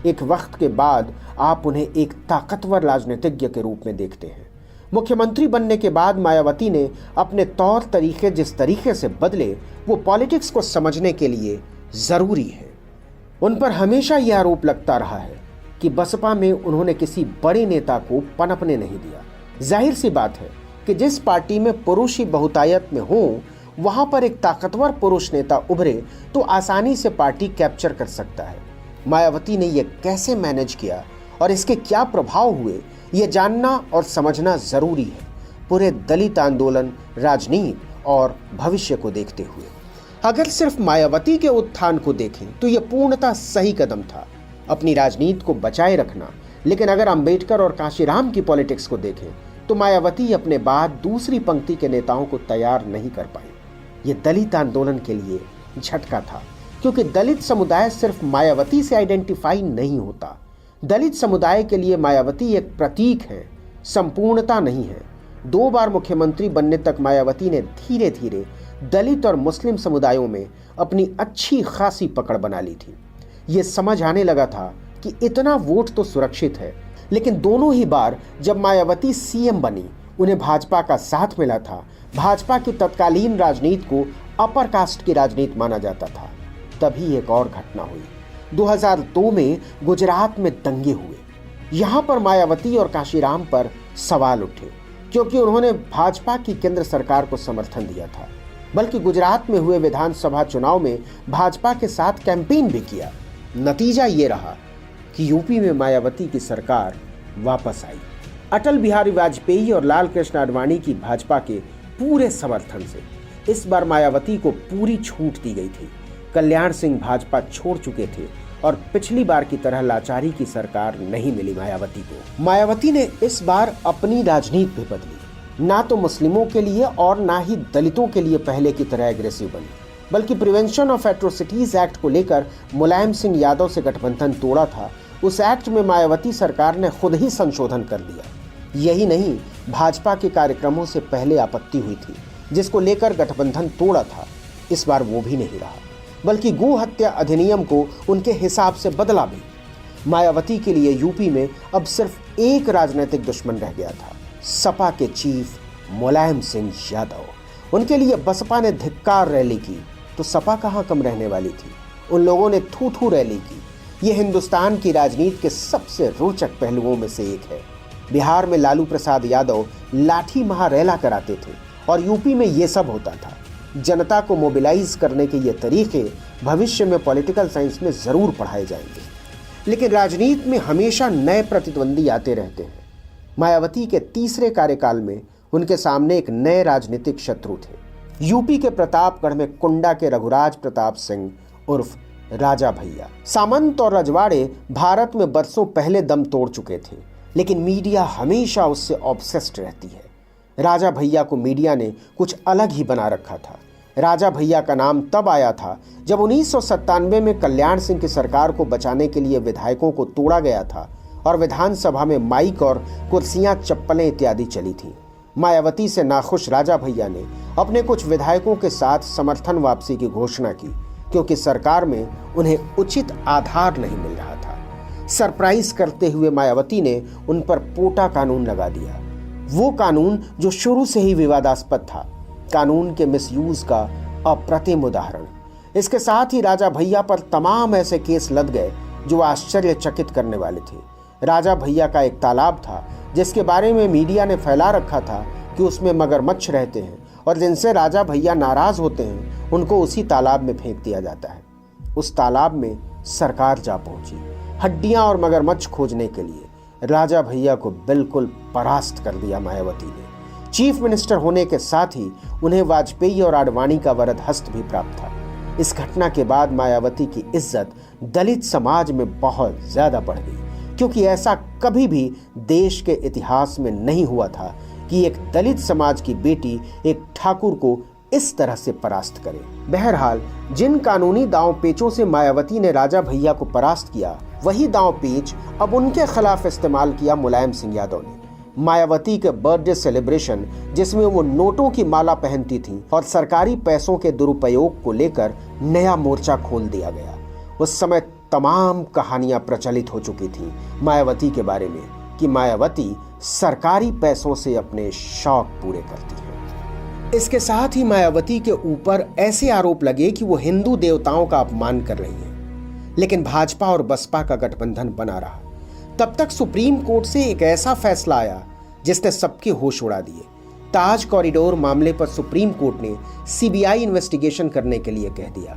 एक वक्त के बाद आप उन्हें एक ताकतवर राजनीतिज्ञ के रूप में देखते हैं। मुख्यमंत्री बनने के बाद मायावती ने अपने तौर तरीके जिस तरीके से बदले, वो पॉलिटिक्स को समझने के लिए जरूरी है। उन पर हमेशा यह आरोप लगता रहा है कि बसपा में उन्होंने किसी बड़े नेता को पनपने नहीं दिया। जाहिर सी बात है कि जिस पार्टी में पुरुष ही बहुतायत में हो, वहां पर एक ताकतवर पुरुष नेता उभरे तो आसानी से पार्टी कैप्चर कर सकता है। मायावती ने यह कैसे मैनेज किया और इसके क्या प्रभाव हुए, यह जानना और समझना जरूरी है, पूरे दलित आंदोलन, राजनीति और भविष्य को देखते हुए। अगर सिर्फ मायावती के उत्थान को देखें तो यह पूर्णतः सही कदम था, अपनी राजनीति को बचाए रखना। लेकिन अगर अंबेडकर और काशीराम की पॉलिटिक्स को देखें तो मायावती अपने बाद दूसरी पंक्ति के नेताओं को तैयार नहीं कर पाई। ये दलित आंदोलन के लिए झटका था, क्योंकि दलित समुदाय सिर्फ मायावती से आइडेंटिफाई नहीं होता। दलित समुदाय के लिए मायावती एक प्रतीक है, संपूर्णता नहीं है। 2 बार मुख्यमंत्री बनने तक मायावती ने धीरे धीरे दलित और मुस्लिम समुदायों में अपनी अच्छी खासी पकड़ बना ली थी। ये समझ आने लगा था कि इतना वोट तो सुरक्षित है, लेकिन दोनों ही बार जब मायावती सीएम बनी, उन्हें भाजपा का साथ मिला था। भाजपा की तत्कालीन राजनीति को अपर कास्ट की राजनीति माना जाता था। तभी एक और घटना हुई। 2002 में गुजरात में दंगे हुए। यहां पर मायावती और काशीराम पर सवाल उठे, क्योंकि उन्होंने भाजपा की केंद्र सरकार को समर्थन दिया था, बल्कि गुजरात में हुए विधानसभा चुनाव में भाजपा के साथ कैंपेन भी किया। नतीजा ये रहा कि यूपी में मायावती की सरकार वापस आई, अटल बिहारी वाजपेयी और लाल कृष्ण आडवाणी की भाजपा के पूरे समर्थन से। इस बार मायावती को पूरी छूट दी गई थी। कल्याण सिंह भाजपा छोड़ चुके थे और पिछली बार की तरह लाचारी की सरकार नहीं मिली मायावती को। मायावती ने इस बार अपनी राजनीति भी बदली, ना तो मुस्लिमों के लिए और ना ही दलितों के लिए पहले की तरह एग्रेसिव बनी, बल्कि प्रिवेंशन ऑफ एट्रोसिटीज एक्ट को लेकर मुलायम सिंह यादव से गठबंधन तोड़ा था। उस एक्ट में मायावती सरकार ने खुद ही संशोधन कर दिया। यही नहीं, भाजपा के कार्यक्रमों से पहले आपत्ति हुई थी, जिसको लेकर गठबंधन तोड़ा था। इस बार वो भी नहीं रहा, बल्कि गो हत्या अधिनियम को उनके हिसाब से बदला भी। मायावती के लिए यूपी में अब सिर्फ एक राजनीतिक दुश्मन रह गया था, सपा के चीफ मुलायम सिंह यादव। उनके लिए बसपा ने धिक्कार रैली की तो सपा कहाँ कम रहने वाली थी। उन लोगों ने थू थू रैली की। ये हिंदुस्तान की राजनीति के सबसे रोचक पहलुओं में से एक है। बिहार में लालू प्रसाद यादव लाठी महारैला कराते थे और यूपी में ये सब होता था। जनता को मोबिलाइज करने के ये तरीके भविष्य में पॉलिटिकल साइंस में जरूर पढ़ाए जाएंगे, लेकिन राजनीति में हमेशा नए प्रतिद्वंदी आते रहते हैं। मायावती के तीसरे कार्यकाल में उनके सामने एक नए राजनीतिक शत्रु थे। यूपी के प्रतापगढ़ में कुंडा के रघुराज प्रताप सिंह उर्फ राजा भैया। सामंत और रजवाड़े भारत में बरसों पहले दम तोड़ चुके थे, लेकिन मीडिया हमेशा उससे ऑब्सेस्ड रहती है। राजा भैया को मीडिया ने कुछ अलग ही बना रखा था। राजा भैया का नाम तब आया था जब 1997 में कल्याण सिंह की सरकार को बचाने के लिए विधायकों को तोड़ा गया था और विधानसभा में माइक और कुर्सियां, चप्पलें इत्यादि चली थी। मायावती से नाखुश राजा भैया ने अपने कुछ विधायकों के साथ समर्थन वापसी की घोषणा की, क्योंकि सरकार में उन्हें उचित आधार नहीं मिल रहा था। सरप्राइज करते हुए मायावती ने उन पर पोटा कानून लगा दिया, वो कानून जो शुरू से ही विवादास्पद था, कानून के मिसयूज का अप्रतिम उदाहरण। इसके साथ ही राजा भैया पर तमाम ऐसे केस लद गए जो आश्चर्यचकित करने वाले थे। राजा भैया का एक तालाब था जिसके बारे में मीडिया ने फैला रखा था कि उसमें मगरमच्छ रहते हैं और जिनसे राजा भैया नाराज होते हैं उनको उसी तालाब में फेंक दिया जाता है। उस तालाब में सरकार जा पहुंची हड्डियां और मगरमच्छ खोजने के लिए। राजा भैया को बिल्कुल परास्त कर दिया मायावती ने। चीफ मिनिस्टर होने के साथ ही उन्हें वाजपेयी और आडवाणी का वरद हस्त भी प्राप्त था। इस घटना के बाद मायावती की इज्जत दलित समाज में बहुत ज्यादा बढ़ गई, क्योंकि ऐसा कभी भी देश के इतिहास में नहीं हुआ था कि एक दलित समाज की बेटी एक ठाकुर को इस तरह से परास्त करे। बहरहाल, जिन कानूनी दांव पेचों से मायावती ने राजा भैया को परास्त किया, वही दांव पेच अब उनके खिलाफ इस्तेमाल किया मुलायम सिंह यादव ने। मायावती के बर्थडे सेलिब्रेशन, जिसमें वो नोटों की माला पहनती थी, और सरकारी पैसों के दुरुपयोग को लेकर नया मोर्चा खोल दिया गया। उस समय तमाम कहानियां प्रचलित हो चुकी थी मायावती के बारे में कि मायावती सरकारी पैसों से अपने शौक पूरे करती है। इसके साथ ही मायावती के ऊपर ऐसे आरोप लगे कि वो हिंदू देवताओं का अपमान कर रही है, लेकिन भाजपा और बसपा का गठबंधन बना रहा। तब तक सुप्रीम कोर्ट से एक ऐसा फैसला आया जिसने सबके होश उड़ा दिए। ताज कॉरिडोर मामले पर सुप्रीम कोर्ट ने सीबीआई इन्वेस्टिगेशन करने के लिए कह दिया।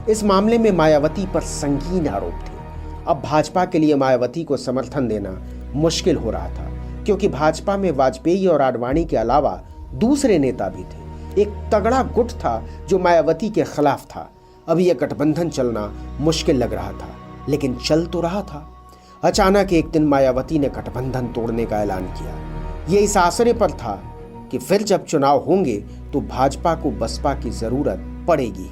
इस मामले में मायावती पर संगीन आरोप थे। अब भाजपा के लिए मायावती को समर्थन देना मुश्किल हो रहा था, क्योंकि भाजपा में वाजपेयी और आडवाणी के अलावा दूसरे नेता भी थे। एक तगड़ा गुट था जो मायावती के खिलाफ था। अब यह गठबंधन चलना मुश्किल लग रहा था, लेकिन चल तो रहा था। अचानक एक दिन मायावती ने गठबंधन तोड़ने का ऐलान किया। ये इस आसरे पर था कि फिर जब चुनाव होंगे तो भाजपा को बसपा की जरूरत पड़ेगी।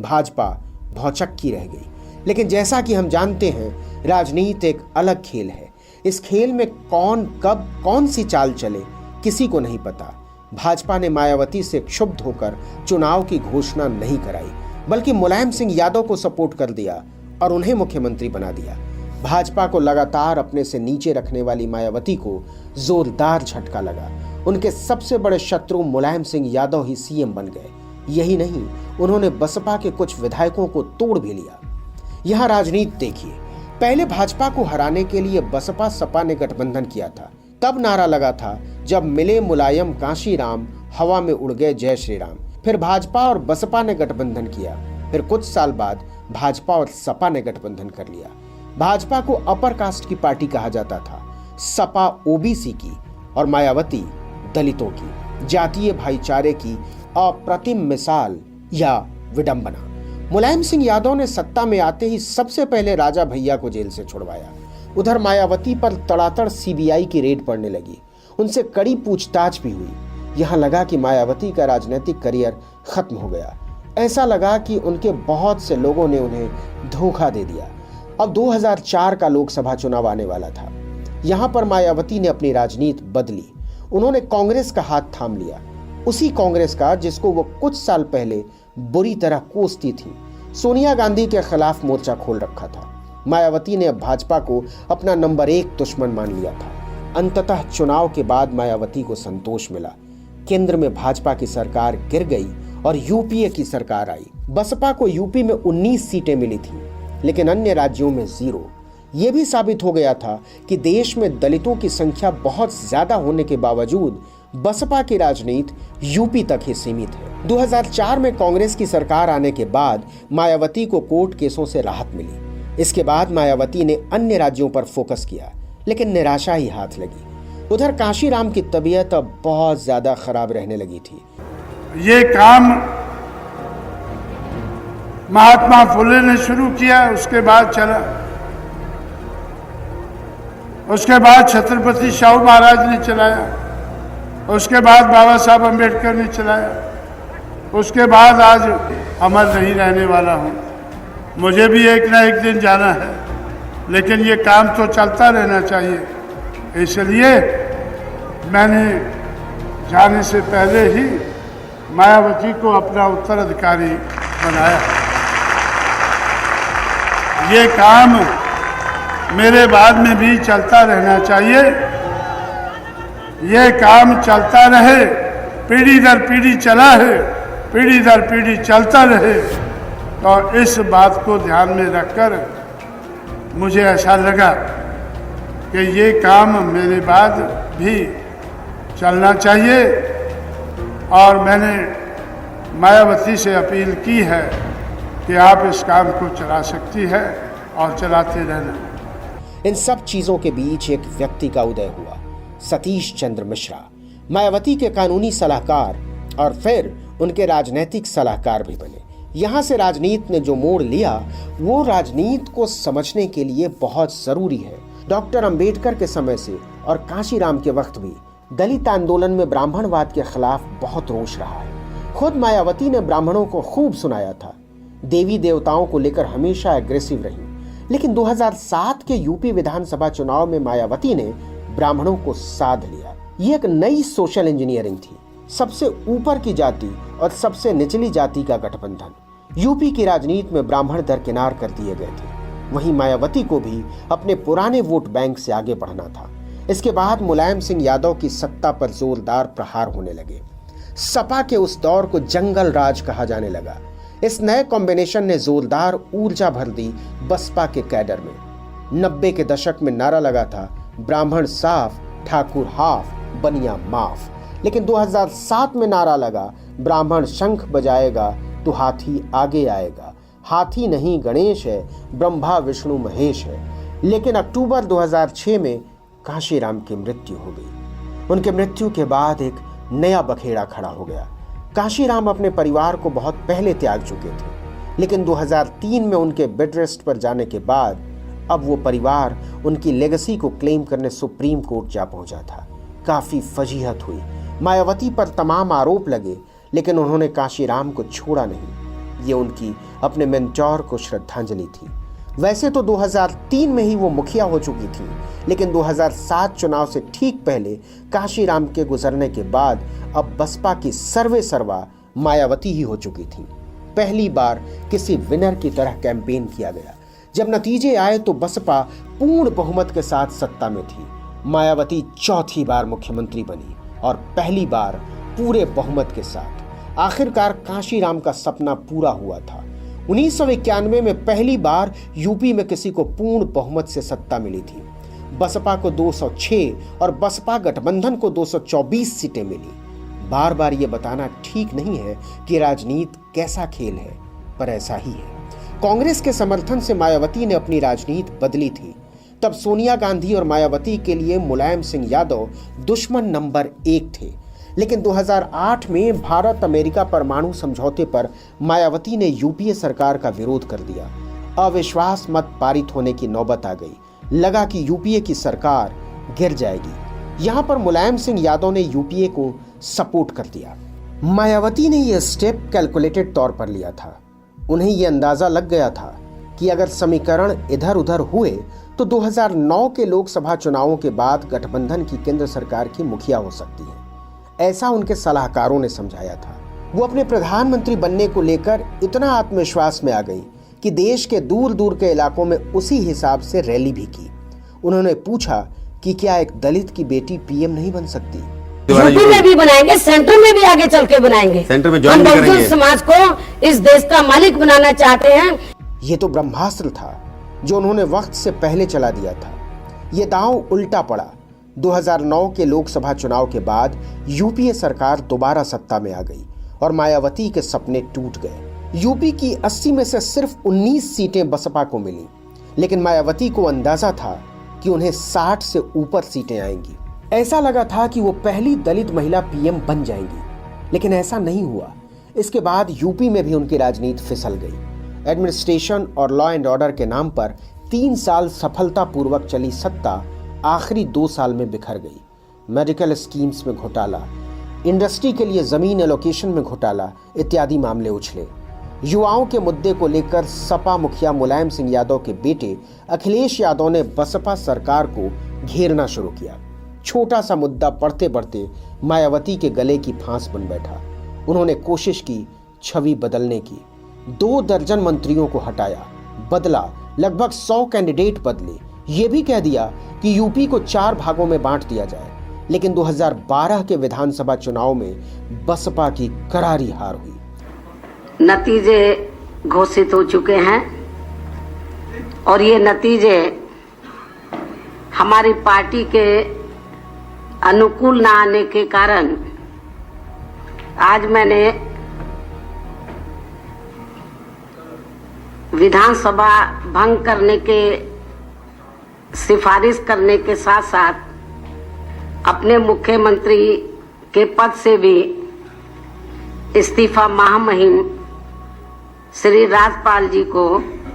भाजपा भौचक्की रह गई। लेकिन जैसा कि हम जानते हैं, राजनीति एक अलग खेल है। इस खेल में कौन कब कौन सी चाल चले किसी को नहीं पता। भाजपा ने मायावती से क्षुब्ध होकर चुनाव की घोषणा नहीं कराई, बल्कि मुलायम सिंह यादव को सपोर्ट कर दिया और उन्हें मुख्यमंत्री बना दिया। भाजपा को लगातार अपने से नीचे रखने वाली मायावती को जोरदार झटका लगा। उनके सबसे बड़े शत्रु मुलायम सिंह यादव ही सीएम बन गए। यही नहीं, उन्होंने बसपा के कुछ विधायकों को तोड़ भी लिया। यहां राजनीति देखिए, पहले भाजपा को हराने के लिए बसपा सपा ने गठबंधन किया था। तब नारा लगा था, जब मिले मुलायम कांशीराम, हवा में उड़ गए जय श्री राम। फिर भाजपा और बसपा ने गठबंधन किया। फिर कुछ साल बाद भाजपा और सपा ने गठबंधन कर लिया। भाजपा को अपर कास्ट की पार्टी कहा जाता था, सपा ओबीसी की और मायावती दलितों की। जातीय भाईचारे की अप्रतिम मिसाल या विडंबना। मुलायम सिंह यादव ने सत्ता में आते ही सबसे पहले राजा भैया को जेल से छुड़वाया। उधर मायावती पर तड़ातड़ सीबीआई की रेड पड़ने लगी। उनसे कड़ी पूछताछ भी हुई। यहां लगा कि मायावती का राजनीतिक करियर खत्म हो गया। ऐसा लगा कि उनके बहुत से लोगों ने उन्हें धोखा दे दिया। अब 2004 का लोकसभा चुनाव आने वाला था। यहां पर मायावती ने अपनी राजनीति बदली। उन्होंने कांग्रेस का हाथ थाम लिया, उसी कांग्रेस का जिसको वो कुछ साल पहले बुरी तरह कोसती थी। सोनिया गांधी के खिलाफ मोर्चा खोल रखा था। मायावती ने अब भाजपा को अपना नंबर 1 दुश्मन मान लिया था। अंततः चुनाव के बाद मायावती को संतोष मिला। केंद्र में भाजपा की सरकार गिर गई और यूपीए की सरकार आई। बसपा को यूपी में 19 सीटें मिली थी, लेकिन अन्य राज्यों में 0। यह भी साबित हो गया था कि देश में दलितों की संख्या बहुत ज्यादा होने के बावजूद बसपा की राजनीति यूपी तक ही सीमित है। 2004 में कांग्रेस की सरकार आने के बाद मायावती को कोर्ट केसों से राहत मिली। इसके बाद मायावती ने अन्य राज्यों पर फोकस किया, लेकिन निराशा ही हाथ लगी। उधर कांशीराम की तबीयत अब बहुत ज्यादा खराब रहने लगी थी। ये काम महात्मा फुले ने शुरू किया, उसके बाद चला। उसके बाद छत्रपति शाहू महाराज ने चलाया, उसके बाद बाबा साहब अम्बेडकर ने चलाया, उसके बाद आज अमर नहीं रहने वाला हूँ। मुझे भी एक ना एक दिन जाना है, लेकिन ये काम तो चलता रहना चाहिए। इसलिए मैंने जाने से पहले ही मायावती को अपना उत्तराधिकारी बनाया। ये काम मेरे बाद में भी चलता रहना चाहिए। ये काम चलता रहे, पीढ़ी दर पीढ़ी चला है, पीढ़ी दर पीढ़ी चलता रहे। तो इस बात को ध्यान में रखकर मुझे ऐसा लगा कि ये काम मेरे बाद भी चलना चाहिए, और मैंने मायावती से अपील की है कि आप इस काम को चला सकती है और चलाते रहना। इन सब चीजों के बीच एक व्यक्ति का उदय हुआ, सतीश चंद्र मिश्रा, मायावती के कानूनी सलाहकार और फिर उनके राजनीतिक सलाहकार भी बने। यहां से राजनीति ने जो मोड़ लिया, वो राजनीति को समझने के लिए बहुत जरूरी है। डॉक्टर अंबेडकर के समय से और कांशीराम के वक्त भी दलित आंदोलन में ब्राह्मणवाद के खिलाफ बहुत रोष रहा है। खुद मायावती ने ब्राह्मणों को खूब सुनाया था। देवी देवताओं को लेकर हमेशा एग्रेसिव रही। लेकिन 2007 के यूपी विधानसभा चुनाव में मायावती ने ब्राह्मणों को साध लिया। ये एक नई सोशल इंजीनियरिंग थी, सबसे ऊपर की जाति और सबसे निचली जाति का गठबंधन। यूपी की राजनीति में ब्राह्मण दरकिनार कर दिए गए थे। वहीं मायावती को भी अपने पुराने वोट बैंक से आगे बढ़ना था। इसके बाद मुलायम सिंह यादव की सत्ता पर जोरदार प्रहार होने लगे। सपा के उस दौर को जंगल राज कहा जाने लगा। इस नए कॉम्बिनेशन ने जोरदार ऊर्जा भर दी बसपा के कैडर में। 90 के दशक में नारा लगा था, ब्राह्मण साफ, ठाकुर हाफ, बनिया माफ। लेकिन 2007 में नारा लगा, ब्राह्मण शंख बजाएगा तो हाथी आगे आएगा। हाथी नहीं गणेश है, ब्रह्मा विष्णु महेश है। लेकिन अक्टूबर 2006 में कांशीराम की मृत्यु हो गई। उनके मृत्यु के बाद एक नया बखेड़ा खड़ा हो गया। कांशीराम अपने परिवार को बहुत पहले त्याग चुके थे, लेकिन 2003 में उनके बेड रेस्ट पर जाने के बाद अब वो परिवार उनकी लेगेसी को क्लेम करने सुप्रीम कोर्ट जा पहुंचा था। काफी फजीहत हुई। मायावती पर तमाम आरोप लगे, लेकिन उन्होंने काशीराम को छोड़ा नहीं। ये उनकी अपने मेंटोर को श्रद्धांजलि थी। वैसे तो 2003 में ही वो मुखिया हो चुकी थी, लेकिन 2007 चुनाव से ठीक पहले काशीराम के गुजरने के बाद अब बसपा की सर्वे सर्वा मायावती ही हो चुकी थी। पहली बार किसी विनर की तरह कैंपेन किया गया। जब नतीजे आए तो बसपा पूर्ण बहुमत के साथ सत्ता में थी। मायावती चौथी बार मुख्यमंत्री बनी और पहली बार पूरे बहुमत के साथ। आखिरकार काशीराम का सपना पूरा हुआ था। 1991 में पहली बार यूपी में किसी को पूर्ण बहुमत से सत्ता मिली थी। बसपा को 206 और बसपा गठबंधन को 224 सीटें मिली। बार बार ये बताना ठीक नहीं है कि राजनीति कैसा खेल है, पर ऐसा ही है। कांग्रेस के समर्थन से मायावती ने अपनी राजनीति बदली थी। तब सोनिया गांधी और मायावती के लिए मुलायम सिंह यादव दुश्मन नंबर 1 थे। लेकिन 2008 में भारत अमेरिका परमाणु समझौते पर मायावती ने यूपीए सरकार का विरोध कर दिया। अविश्वास मत पारित होने की नौबत आ गई। लगा कि यूपीए की सरकार गिर जाएगी। यहां पर मुलायम सिंह यादव ने यूपीए को सपोर्ट कर दिया। मायावती ने यह स्टेप कैलकुलेटेड तौर पर लिया था। उन्हें यह अंदाजा लग गया था कि अगर समीकरण इधर उधर हुए तो 2009 के लोकसभा चुनावों के बाद गठबंधन की केंद्र सरकार की मुखिया हो सकती है। ऐसा उनके सलाहकारों ने समझाया था। वो अपने प्रधानमंत्री बनने को लेकर इतना आत्मविश्वास में आ गई कि देश के दूर दूर के इलाकों में उसी हिसाब से रैली भी की। उन्होंने पूछा कि क्या एक दलित की बेटी पीएम नहीं बन सकती। यूपी में भी बनाएंगे, सेंटर में भी आगे चल के बनाएंगे। सेंटर में हम बहुजन समाज को इस देश का मालिक बनाना चाहते हैं। ये तो ब्रह्मास्त्र था जो उन्होंने वक्त से पहले चला दिया था। ये दांव उल्टा पड़ा। 2009 के लोकसभा चुनाव के बाद यूपीए सरकार दोबारा सत्ता में आ गई और मायावती के सपने टूट गए। यूपी की 80 में से सिर्फ 19 सीटें बसपा को मिली, लेकिन मायावती को अंदाजा था कि उन्हें 60 से ऊपर सीटें आएंगी। ऐसा लगा था कि वो पहली दलित महिला पीएम बन जाएंगी, लेकिन ऐसा नहीं हुआ। इसके बाद यूपी में भी उनकी राजनीति फिसल गई। एडमिनिस्ट्रेशन और लॉ एंड ऑर्डर के नाम पर 3 साल सफलतापूर्वक चली सत्ता आखिरी 2 साल में बिखर गई। मेडिकल स्कीम्स में घोटाला, इंडस्ट्री के लिए जमीन एलोकेशन में घोटाला इत्यादि मामले उछले। युवाओं के मुद्दे को लेकर सपा मुखिया मुलायम सिंह यादव के बेटे अखिलेश यादव ने बसपा सरकार को घेरना शुरू किया। छोटा सा मुद्दा पढ़ते पढ़ते मायावती के गले की फांस बन बैठा। उन्होंने कोशिश की छवि बदलने की। 2 दर्जन मंत्रियों को हटाया, बदला, लगभग 100 कैंडिडेट बदले। ये भी कह दिया कि यूपी को 4 भागों में बांट दिया जाए। लेकिन 2012 के विधानसभा चुनाव में बसपा की करारी हार हुई। नतीजे घोषित हो चुके हैं और ये नतीजे हमारी पार्टी के अनुकूल ना आने के कारण आज मैंने विधानसभा भंग करने के सिफारिश करने के साथ साथ अपने मुख्यमंत्री के पद से भी इस्तीफा महामहिम श्री राजपाल जी को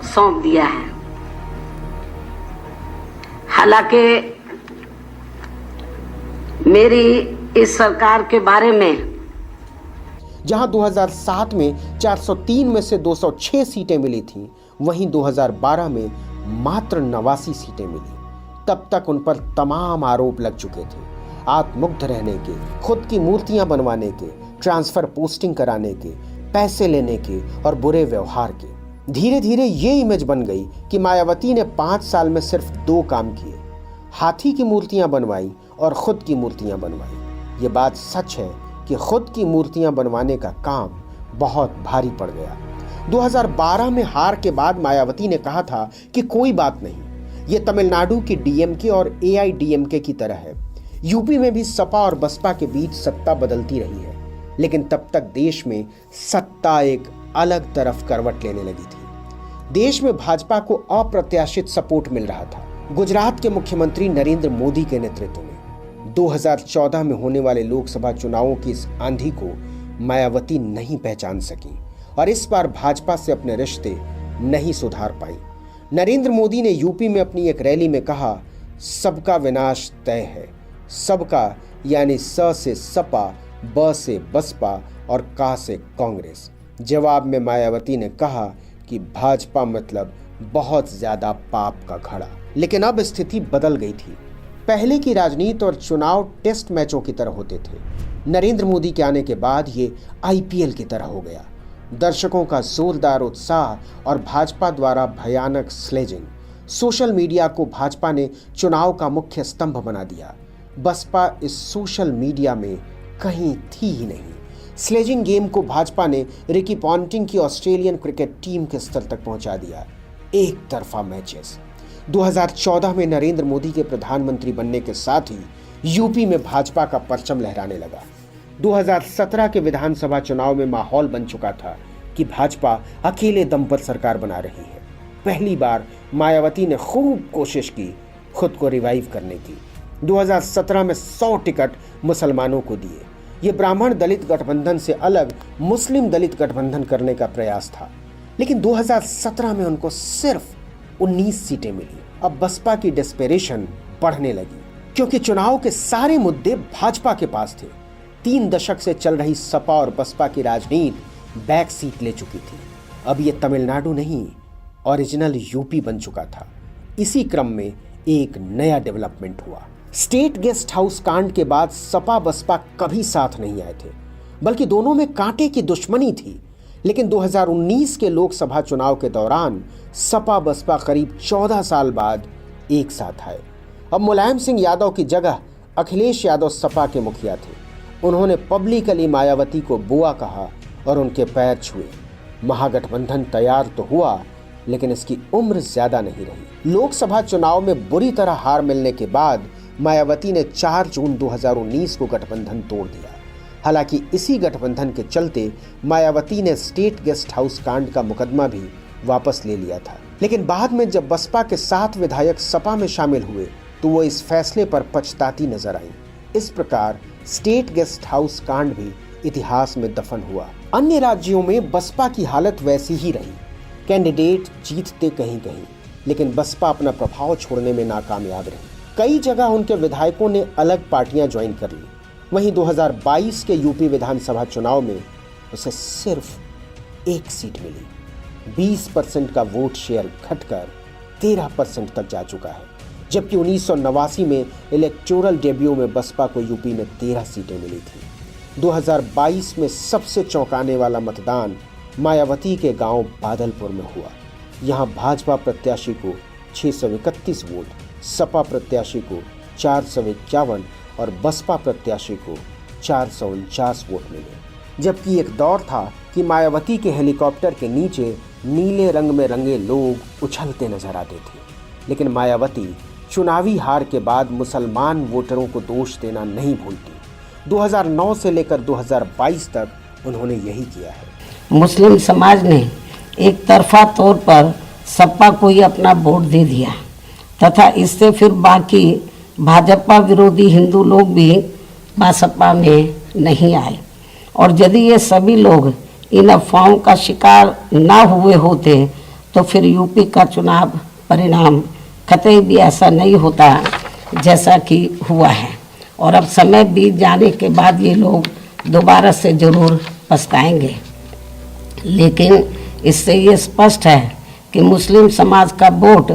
सौंप दिया है। हालांकि मेरी इस सरकार के बारे में जहां 2007 में 403 में से 206 सीटें मिली थीं, वहीं 2012 में मात्र 89 सीटें मिली। तब तक उन पर तमाम आरोप लग चुके थे। आत्ममुग्ध रहने के, खुद की मूर्तियां बनवाने के, ट्रांसफर पोस्टिंग कराने के, पैसे लेने के और बुरे व्यवहार के। धीरे धीरे ये इमेज बन गई कि मायावती ने 5 साल में सिर्फ 2 काम किए, हाथी की मूर्तियां बनवाई और खुद की मूर्तियां बनवाई। ये बात सच है कि खुद की मूर्तियां बनवाने का काम बहुत भारी पड़ गया। 2012 में हार के बाद मायावती ने कहा था कि कोई बात नहीं, ये तमिलनाडु की डीएमके और एआईडीएमके की तरह है। यूपी में भी सपा और बसपा के बीच सत्ता बदलती रही है, लेकिन तब तक देश में सत्ता एक अलग तरफ करवट लेने लगी थी। देश में भाजपा को अप्रत्याशित सपोर्ट मिल रहा था। गुजरात के मुख्यमंत्री नरेंद्र मोदी के नेतृत्व में 2014 में होने वाले लोकसभा चुनावों की इस आंधी को मायावती नहीं पहचान सकी और इस बार भाजपा से अपने रिश्ते नहीं सुधार पाई। नरेंद्र मोदी ने यूपी में अपनी एक रैली में कहा, सबका विनाश तय है, सबका यानी स से सपा, ब से बसपा और का से कांग्रेस। जवाब में मायावती ने कहा कि भाजपा मतलब बहुत ज्यादा पाप का घड़ा। लेकिन अब स्थिति बदल गई थी। पहले की राजनीति और चुनाव टेस्ट मैचों की तरह होते थे। नरेंद्र मोदी के आने के बाद ये आईपीएल की तरह हो गया। दर्शकों का जोरदार उत्साह और भाजपा द्वारा भयानक स्लेजिंग। सोशल मीडिया को भाजपा ने चुनाव का मुख्य स्तंभ बना दिया। बसपा इस सोशल मीडिया में कहीं थी ही नहीं। स्लेजिंग गेम को भाजपा ने रिकी पॉन्टिंग की ऑस्ट्रेलियन क्रिकेट टीम के स्तर तक पहुंचा दिया। एक तरफा मैचेस। 2014 में नरेंद्र मोदी के प्रधानमंत्री बनने के साथ ही यूपी में भाजपा का परचम लहराने लगा। 2017 के विधानसभा चुनाव में माहौल बन चुका था कि भाजपा अकेले दम पर सरकार बना रही है। पहली बार मायावती ने खूब कोशिश की खुद को रिवाइव करने की। 2017 में 100 टिकट मुसलमानों को दिए। ये ब्राह्मण दलित गठबंधन से अलग मुस्लिम दलित गठबंधन करने का प्रयास था। लेकिन 2017 में उनको सिर्फ 19 सीटें मिली। अब बसपा की डेस्परेशन बढ़ने लगी क्योंकि चुनाव के सारे मुद्दे भाजपा के पास थे। 3 दशक से चल रही सपा और बसपा की राजनीति बैक सीट ले चुकी थी। अब ये तमिलनाडु नहीं, ओरिजिनल यूपी बन चुका था। इसी क्रम में एक नया डेवलपमेंट हुआ। स्टेट गेस्ट हाउस कांड के बाद सपा बसपा कभी साथ नहीं आए थे, बल्कि दोनों में कांटे की दुश्मनी थी। लेकिन 2019 के लोकसभा चुनाव के दौरान सपा बसपा करीब 14 साल बाद एक साथ आए। अब मुलायम सिंह यादव की जगह अखिलेश यादव सपा के मुखिया थे। उन्होंने पब्लिकली मायावती को बुआ कहा और उनके पैर छुए। महागठबंधन तैयार तो हुआ, लेकिन इसकी उम्र ज्यादा नहीं रही। लोकसभा चुनाव में बुरी तरह हार मिलने के बाद मायावती ने 4 जून 2019 को गठबंधन तोड़ दिया। हालांकि इसी गठबंधन के चलते मायावती ने स्टेट गेस्ट हाउस कांड का मुकदमा भी वापस ले लिया था। लेकिन बाद में जब बसपा के 7 विधायक सपा में शामिल हुए तो वो इस फैसले पर पछताती नजर आई। इस प्रकार स्टेट गेस्ट हाउस कांड भी इतिहास में दफन हुआ। अन्य राज्यों में बसपा की हालत वैसी ही रही। कैंडिडेट जीतते कहीं कहीं, लेकिन बसपा अपना प्रभाव छोड़ने में नाकामयाब रही। कई जगह उनके विधायकों ने अलग पार्टियां ज्वाइन कर ली। वहीं 2022 के यूपी विधानसभा चुनाव में उसे सिर्फ 1 सीट मिली। 20% का वोट शेयर घटकर 13% तक जा चुका है, जबकि 1989 में इलेक्टोरल डेब्यू में बसपा को यूपी में 13 सीटें मिली थी। 2022 में सबसे चौंकाने वाला मतदान मायावती के गांव बादलपुर में हुआ। यहां भाजपा प्रत्याशी को 631 वोट, सपा प्रत्याशी को 451 और बसपा प्रत्याशी को 449 वोट मिले। जबकि एक दौर था कि मायावती के हेलीकॉप्टर के नीचे नीले रंग में रंगे लोग उछलते नजर आते थे। लेकिन मायावती चुनावी हार के बाद मुसलमान वोटरों को दोष देना नहीं भूलती। 2009 से लेकर 2022 तक उन्होंने यही किया है। मुस्लिम समाज ने एक तरफा तौर पर सपा को ही अपना वोट दे दिया तथा इससे फिर बाकी भाजपा विरोधी हिंदू लोग भी बसपा में नहीं आए। और यदि ये सभी लोग इन अफवाहों का शिकार ना हुए होते तो फिर यूपी का चुनाव परिणाम कतई भी ऐसा नहीं होता जैसा कि हुआ है। और अब समय बीत जाने के बाद ये लोग दोबारा से जरूर पछताएंगे। लेकिन इससे ये स्पष्ट है कि मुस्लिम समाज का वोट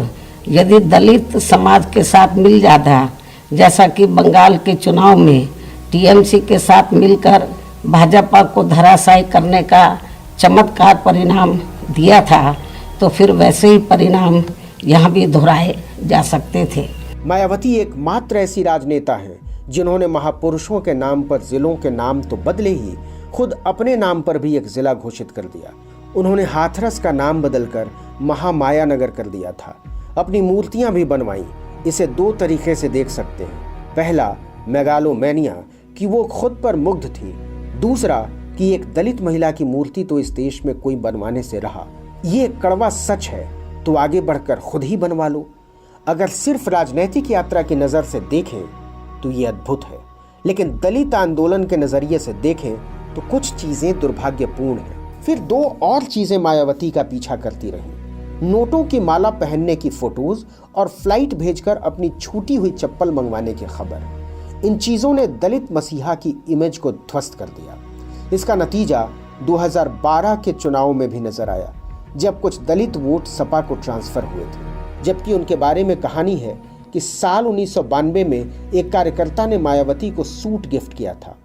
यदि दलित समाज के साथ मिल जाता, जैसा कि बंगाल के चुनाव में टीएमसी के साथ मिलकर भाजपा को धराशायी करने का चमत्कार परिणाम दिया था, तो फिर वैसे ही परिणाम यहाँ भी दोहराए जा सकते थे। मायावती एकमात्र ऐसी राजनेता हैं जिन्होंने महापुरुषों के नाम पर जिलों के नाम तो बदले ही खुद अपने नाम पर भी एक जिला घोषित कर दिया। उन्होंने हाथरस का नाम बदलकर महामाया नगर कर दिया था। अपनी मूर्तियां भी बनवाई। इसे 2 तरीके से देख सकते हैं। पहला मेगालोमैनिया कि वो खुद पर मुग्ध थी। दूसरा कि एक दलित महिला की मूर्ति तो इस देश में कोई बनवाने से रहा। ये कड़वा सच है तो आगे बढ़कर खुद ही बनवा लो। अगर सिर्फ राजनीतिक यात्रा की नजर से देखें तो ये अद्भुत है, लेकिन दलित आंदोलन के नजरिए से देखें तो कुछ चीजें दुर्भाग्यपूर्ण हैं। फिर 2 और चीजें मायावती का पीछा करती रहीं। नोटों की माला पहनने की फोटोज और फ्लाइट भेजकर अपनी छूटी हुई चप्पल मंगवाने की खबर। इन चीजों ने दलित मसीहा की इमेज को ध्वस्त कर दिया। इसका नतीजा 2012 के चुनाव में भी नजर आया, जब कुछ दलित वोट सपा को ट्रांसफर हुए थे। जबकि उनके बारे में कहानी है कि साल 1992 में एक कार्यकर्ता ने मायावती को सूट गिफ्ट किया था।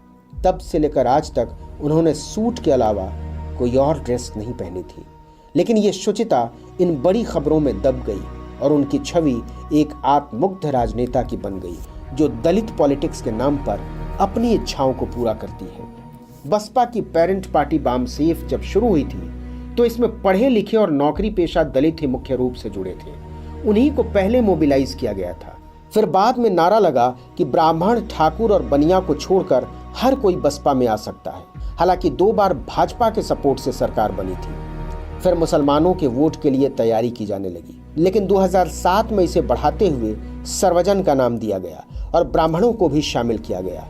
तब से लेकर आज तक उन्होंने सूट के अलावा कोई और ड्रेस नहीं पहनी थी। लेकिन ये शुचिता इन बड़ी खबरों में दब गई और उनकी छवि एक आत्ममुग्ध राजनेता की बन गई, जो दलित पॉलिटिक्स के नाम पर अपनी इच्छाओं को पूरा करती है। बसपा की पेरेंट पार्टी बामसेफ जब शुरू हुई थी तो इसमें पढ़े लिखे और नौकरी पेशा दलित ही मुख्य रूप से जुड़े थे। उन्हीं को पहले मोबिलाइज किया गया था। फिर बाद में नारा लगा कि ब्राह्मण, ठाकुर और बनिया को छोड़कर हर कोई बसपा में आ सकता है। हालांकि 2 बार भाजपा के सपोर्ट से सरकार बनी थी। फिर मुसलमानों के वोट के लिए तैयारी की जाने लगी, लेकिन 2007 में इसे बढ़ाते हुए सर्वजन का नाम दिया गया और ब्राह्मणों को भी शामिल किया गया।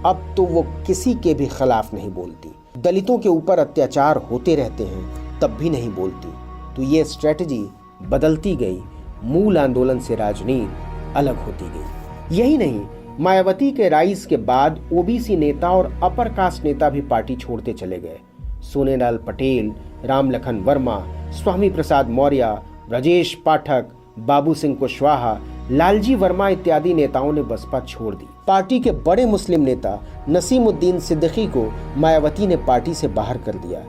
अब तो वो किसी के भी खिलाफ नहीं बोलती। दलितों के ऊपर अत्याचार होते रहते हैं तब भी नहीं बोलती। तो ये स्ट्रेटजी बदलती गई, मूल आंदोलन से राजनीति अलग होती गई। यही नहीं, मायावती के राइज के बाद ओबीसी नेता और अपर कास्ट नेता भी पार्टी छोड़ते चले गए। सोनेलाल पटेल, रामलखन वर्मा, स्वामी प्रसाद मौर्य, ब्रजेश पाठक, बाबू सिंह कुशवाहा, लालजी वर्मा इत्यादि नेताओं ने बसपा छोड़ दी। पार्टी के बड़े मुस्लिम नेता नसीमुद्दीन सिद्दीकी को मायावती ने पार्टी से बाहर कर दिया।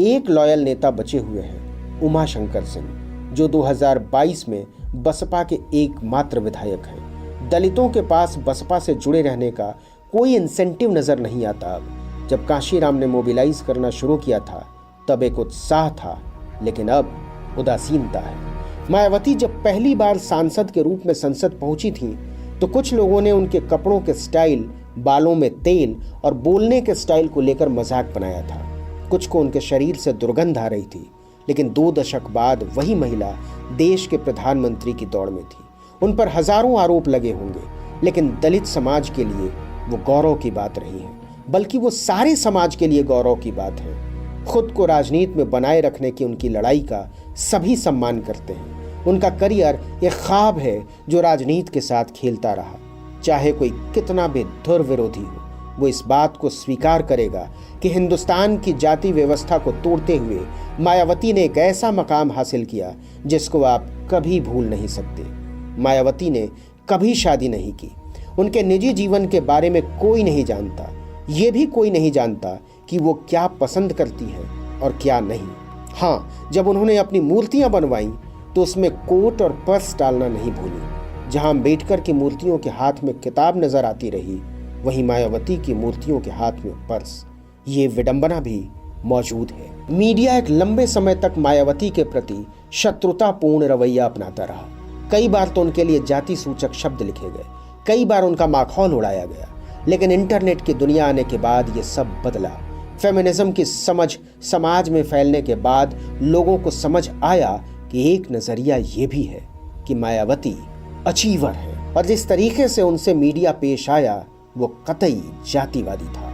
एक लॉयल नेता बचे हुए हैं, उमाशंकर सिंह, जो 2022 में बसपा के एकमात्र विधायक हैं। दलितों के पास बसपा से जुड़े रहने का कोई इंसेंटिव नजर नहीं आता। अब जब कांशीराम ने मोबिलाइज करना शुरू किया था तब एक उत्साह था, लेकिन अब उदासीनता है। मायावती जब पहली बार सांसद के रूप में संसद पहुंची थी तो कुछ लोगों ने उनके कपड़ों के स्टाइल, बालों में तेल और बोलने के स्टाइल को लेकर मजाक बनाया था। कुछ को उनके शरीर से दुर्गंध आ रही थी, लेकिन 2 दशक बाद वही महिला देश के प्रधानमंत्री की दौड़ में थी। उन पर हजारों आरोप लगे होंगे, लेकिन दलित समाज के लिए वो गौरव की बात नहीं है, बल्कि वो सारे समाज के लिए गौरव की बात है। खुद को राजनीति में बनाए रखने की उनकी लड़ाई का सभी सम्मान करते हैं। उनका करियर एक ख्वाब है जो राजनीति के साथ खेलता रहा। चाहे कोई कितना भी धुर विरोधी हो, वो इस बात को स्वीकार करेगा कि हिंदुस्तान की जाति व्यवस्था को तोड़ते हुए मायावती ने एक ऐसा मकाम हासिल किया जिसको आप कभी भूल नहीं सकते। मायावती ने कभी शादी नहीं की। उनके निजी जीवन के बारे में कोई नहीं जानता। ये भी कोई नहीं जानता कि वो क्या पसंद करती है और क्या नहीं। हाँ, जब उन्होंने अपनी मूर्तियां बनवाई तो उसमें कोट और पर्स डालना नहीं भूली। जहां अम्बेडकर की मूर्तियों के हाथ में किताब नजर आती रही, वहीं मायावती की मूर्तियों के हाथ में पर्स। ये विडंबना भी मौजूद है। मीडिया एक लंबे समय तक मायावती के प्रति शत्रुतापूर्ण रवैया अपनाता रहा। कई बार तो उनके लिए जाति सूचक शब्द लिखे गए, कई बार उनका माखौल उड़ाया गया। लेकिन इंटरनेट की दुनिया आने के बाद ये सब बदला। फेमिनिज्म की समझ समाज में फैलने के बाद लोगों को समझ आया कि एक नजरिया ये भी है कि मायावती अचीवर है, और जिस तरीके से उनसे मीडिया पेश आया वो कतई जातिवादी था।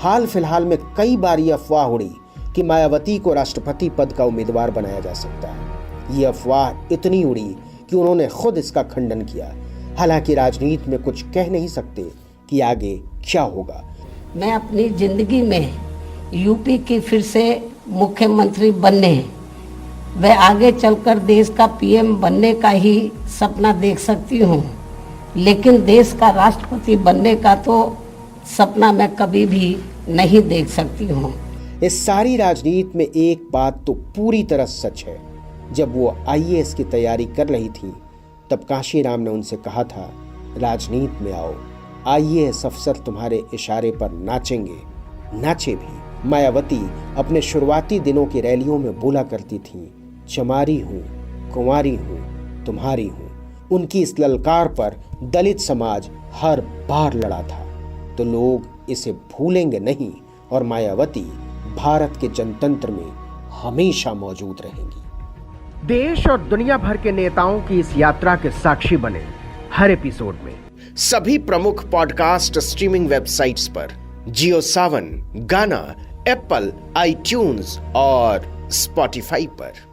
हाल फिलहाल में कई बार ये अफवाह उड़ी कि मायावती को राष्ट्रपति पद का उम्मीदवार बनाया जा सकता है। ये अफवाह इतनी उड़ी कि उन्होंने खुद इसका खंडन किया। हालांकि राजनीति में कुछ कह नहीं सकते कि आगे क्या होगा। मैं अपनी जिंदगी में यूपी की फिर से मुख्यमंत्री बनने व आगे चलकर देश का पीएम बनने का ही सपना देख सकती हूँ, लेकिन देश का राष्ट्रपति बनने का तो सपना मैं कभी भी नहीं देख सकती हूँ। इस सारी राजनीति में एक बात तो पूरी तरह सच है। जब वो आईएएस की तैयारी कर रही थी तब कांशीराम ने उनसे कहा था, राजनीति में आओ, आईएएस अफसर तुम्हारे इशारे पर नाचेंगे। नाचे भी। मायावती अपने शुरुआती दिनों की रैलियों में बोला करती थी, चमारी हूँ, कुंवारी हूँ, तुम्हारी हूँ। उनकी इस ललकार पर दलित समाज हर बार लड़ा था। तो लोग इसे भूलेंगे नहीं और मायावती भारत के जनतंत्र में हमेशा मौजूद रहेंगी। देश और दुनिया भर के नेताओं की इस यात्रा के साक्षी बने हर एपिसोड में सभी प्रमुख पॉडकास्ट स्ट्रीमिंग वेबसाइट्स पर, जियो सावन, गाना, एप्पल, आईट्यून्स और स्पॉटिफाई पर।